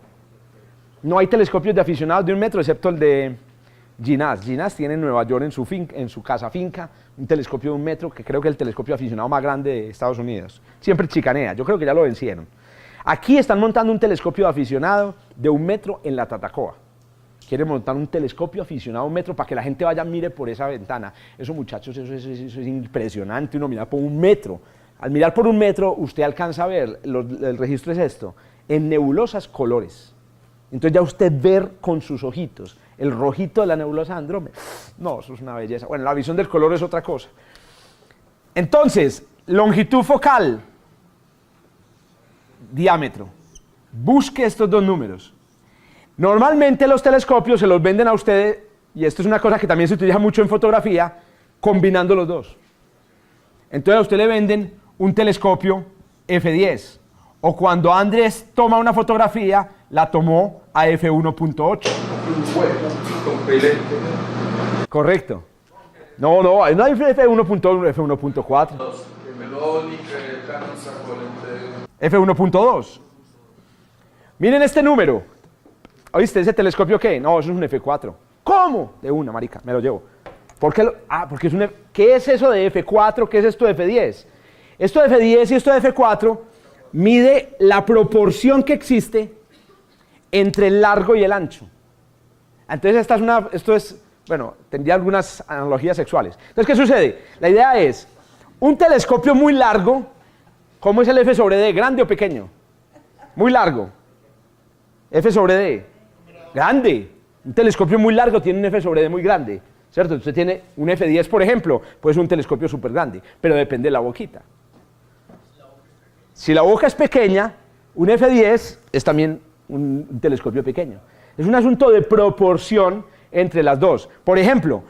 no hay telescopios de aficionados de 1 metro, excepto el de Ginás. Ginás tiene en Nueva York, en su casa finca, un telescopio de 1 metro, que creo que es el telescopio aficionado más grande de Estados Unidos. Siempre chicanea, yo creo que ya lo vencieron. Aquí están montando un telescopio de aficionado de 1 metro en la Tatacoa. quiere montar un telescopio aficionado a 1 metro para que la gente vaya mire por esa ventana. Eso, muchachos, eso es impresionante, uno mira por 1 metro. Al mirar por 1 metro, usted alcanza a ver, el registro es esto, en nebulosas colores. Entonces ya usted ver con sus ojitos el rojito de la nebulosa de Andrómeda. No, eso es una belleza. Bueno, la visión del color es otra cosa. Entonces, longitud focal, diámetro. Busque estos dos números. Normalmente los telescopios se los venden a ustedes, y esto es una cosa que también se utiliza mucho en fotografía, combinando los dos. Entonces a usted le venden un telescopio F10, o cuando Andrés toma una fotografía, la tomó a F1.8. Correcto. No, no hay F1.1, F1.4. F1.2. Miren este número. ¿Oíste? ¿Ese telescopio qué? No, eso es un F4. ¿Cómo? De una, marica, me lo llevo. ¿Por qué? Porque es un ¿qué es eso de F4? ¿Qué es esto de F10? Esto de F10 y esto de F4 mide la proporción que existe entre el largo y el ancho. Entonces esto es, bueno, tendría algunas analogías sexuales. Entonces, ¿qué sucede? La idea es, un telescopio muy largo, ¿cómo es el F sobre D? ¿Grande o pequeño? Muy largo. F sobre D. Grande. Un telescopio muy largo tiene un F sobre D muy grande, ¿cierto? Usted tiene un F10, por ejemplo, pues un telescopio súper grande, pero depende de la boquita. Si la boca es pequeña, un F10 es también un telescopio pequeño. Es un asunto de proporción entre las dos. Por ejemplo,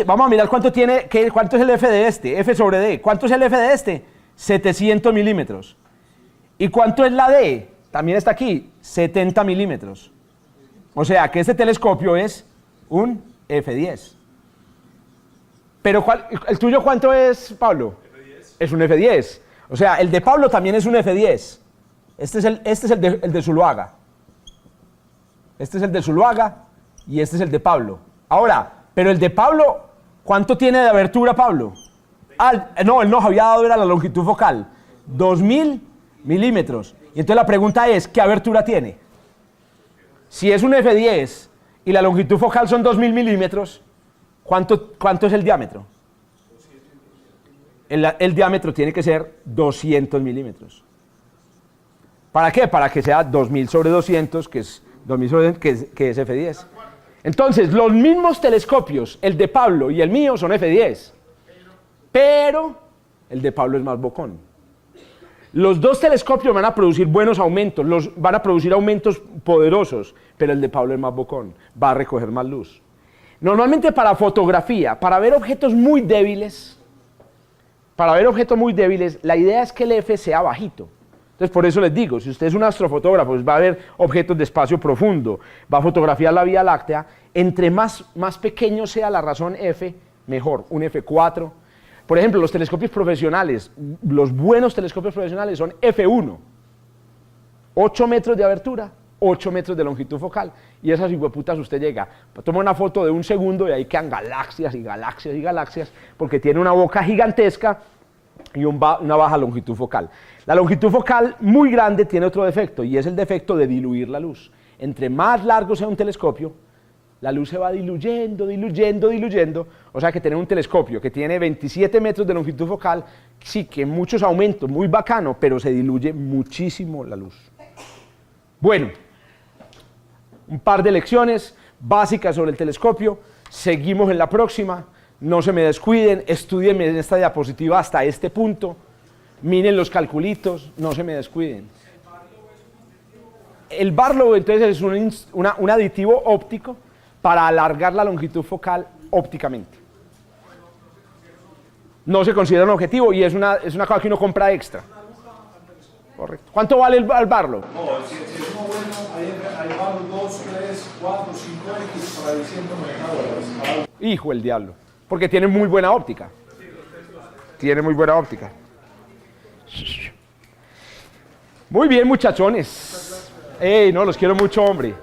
vamos a mirar cuánto es el F de este, F sobre D. ¿Cuánto es el F de este? 700 milímetros. ¿Y cuánto es la D? También está aquí, 70 milímetros. O sea que este telescopio es un F10. Pero ¿el tuyo cuánto es, Pablo? F10. Es un F10. O sea, el de Pablo también es un F10. Este es el de Zuluaga. Este es el de Zuluaga y este es el de Pablo. Ahora, pero el de Pablo, ¿cuánto tiene de abertura, Pablo? No, él nos había dado era la longitud focal. 2000 milímetros. Y entonces la pregunta es, ¿qué abertura tiene? Si es un F10 y la longitud focal son 2000 milímetros, ¿cuánto es el diámetro? El diámetro tiene que ser 200 milímetros. ¿Para qué? Para que sea 2000 sobre 200, que es F10. Entonces, los mismos telescopios, el de Pablo y el mío, son F10. Pero el de Pablo es más bocón. Los dos telescopios van a producir buenos aumentos, van a producir aumentos poderosos, pero el de Pablo es más bocón, va a recoger más luz. Normalmente para fotografía, para ver objetos muy débiles, la idea es que el F sea bajito. Entonces, por eso les digo, si usted es un astrofotógrafo, pues va a ver objetos de espacio profundo, va a fotografiar la Vía Láctea, entre más pequeño sea la razón F, mejor, un F4. Por ejemplo, los telescopios profesionales, los buenos telescopios profesionales son F1, 8 metros de abertura, 8 metros de longitud focal, y esas hijueputas usted llega, toma una foto de 1 segundo y ahí quedan galaxias y galaxias y galaxias, porque tiene una boca gigantesca y una baja longitud focal. La longitud focal muy grande tiene otro defecto, y es el defecto de diluir la luz. Entre más largo sea un telescopio, la luz se va diluyendo, o sea que tener un telescopio que tiene 27 metros de longitud focal, sí que muchos aumentos, muy bacano, pero se diluye muchísimo la luz. Bueno, un par de lecciones básicas sobre el telescopio, seguimos en la próxima, no se me descuiden, estudien en esta diapositiva hasta este punto, miren los calculitos, no se me descuiden. El Barlow entonces es un aditivo óptico para alargar la longitud focal ópticamente. No se considera un objetivo y es una cosa que uno compra extra. Correcto. ¿Cuánto vale el Barlow? No, si es uno bueno, hay Barlow 2, 3, 4, 5X para $190. Hijo del diablo. Porque tiene muy buena óptica. Tiene muy buena óptica. Muy bien, muchachones. Ey, no, los quiero mucho, hombre.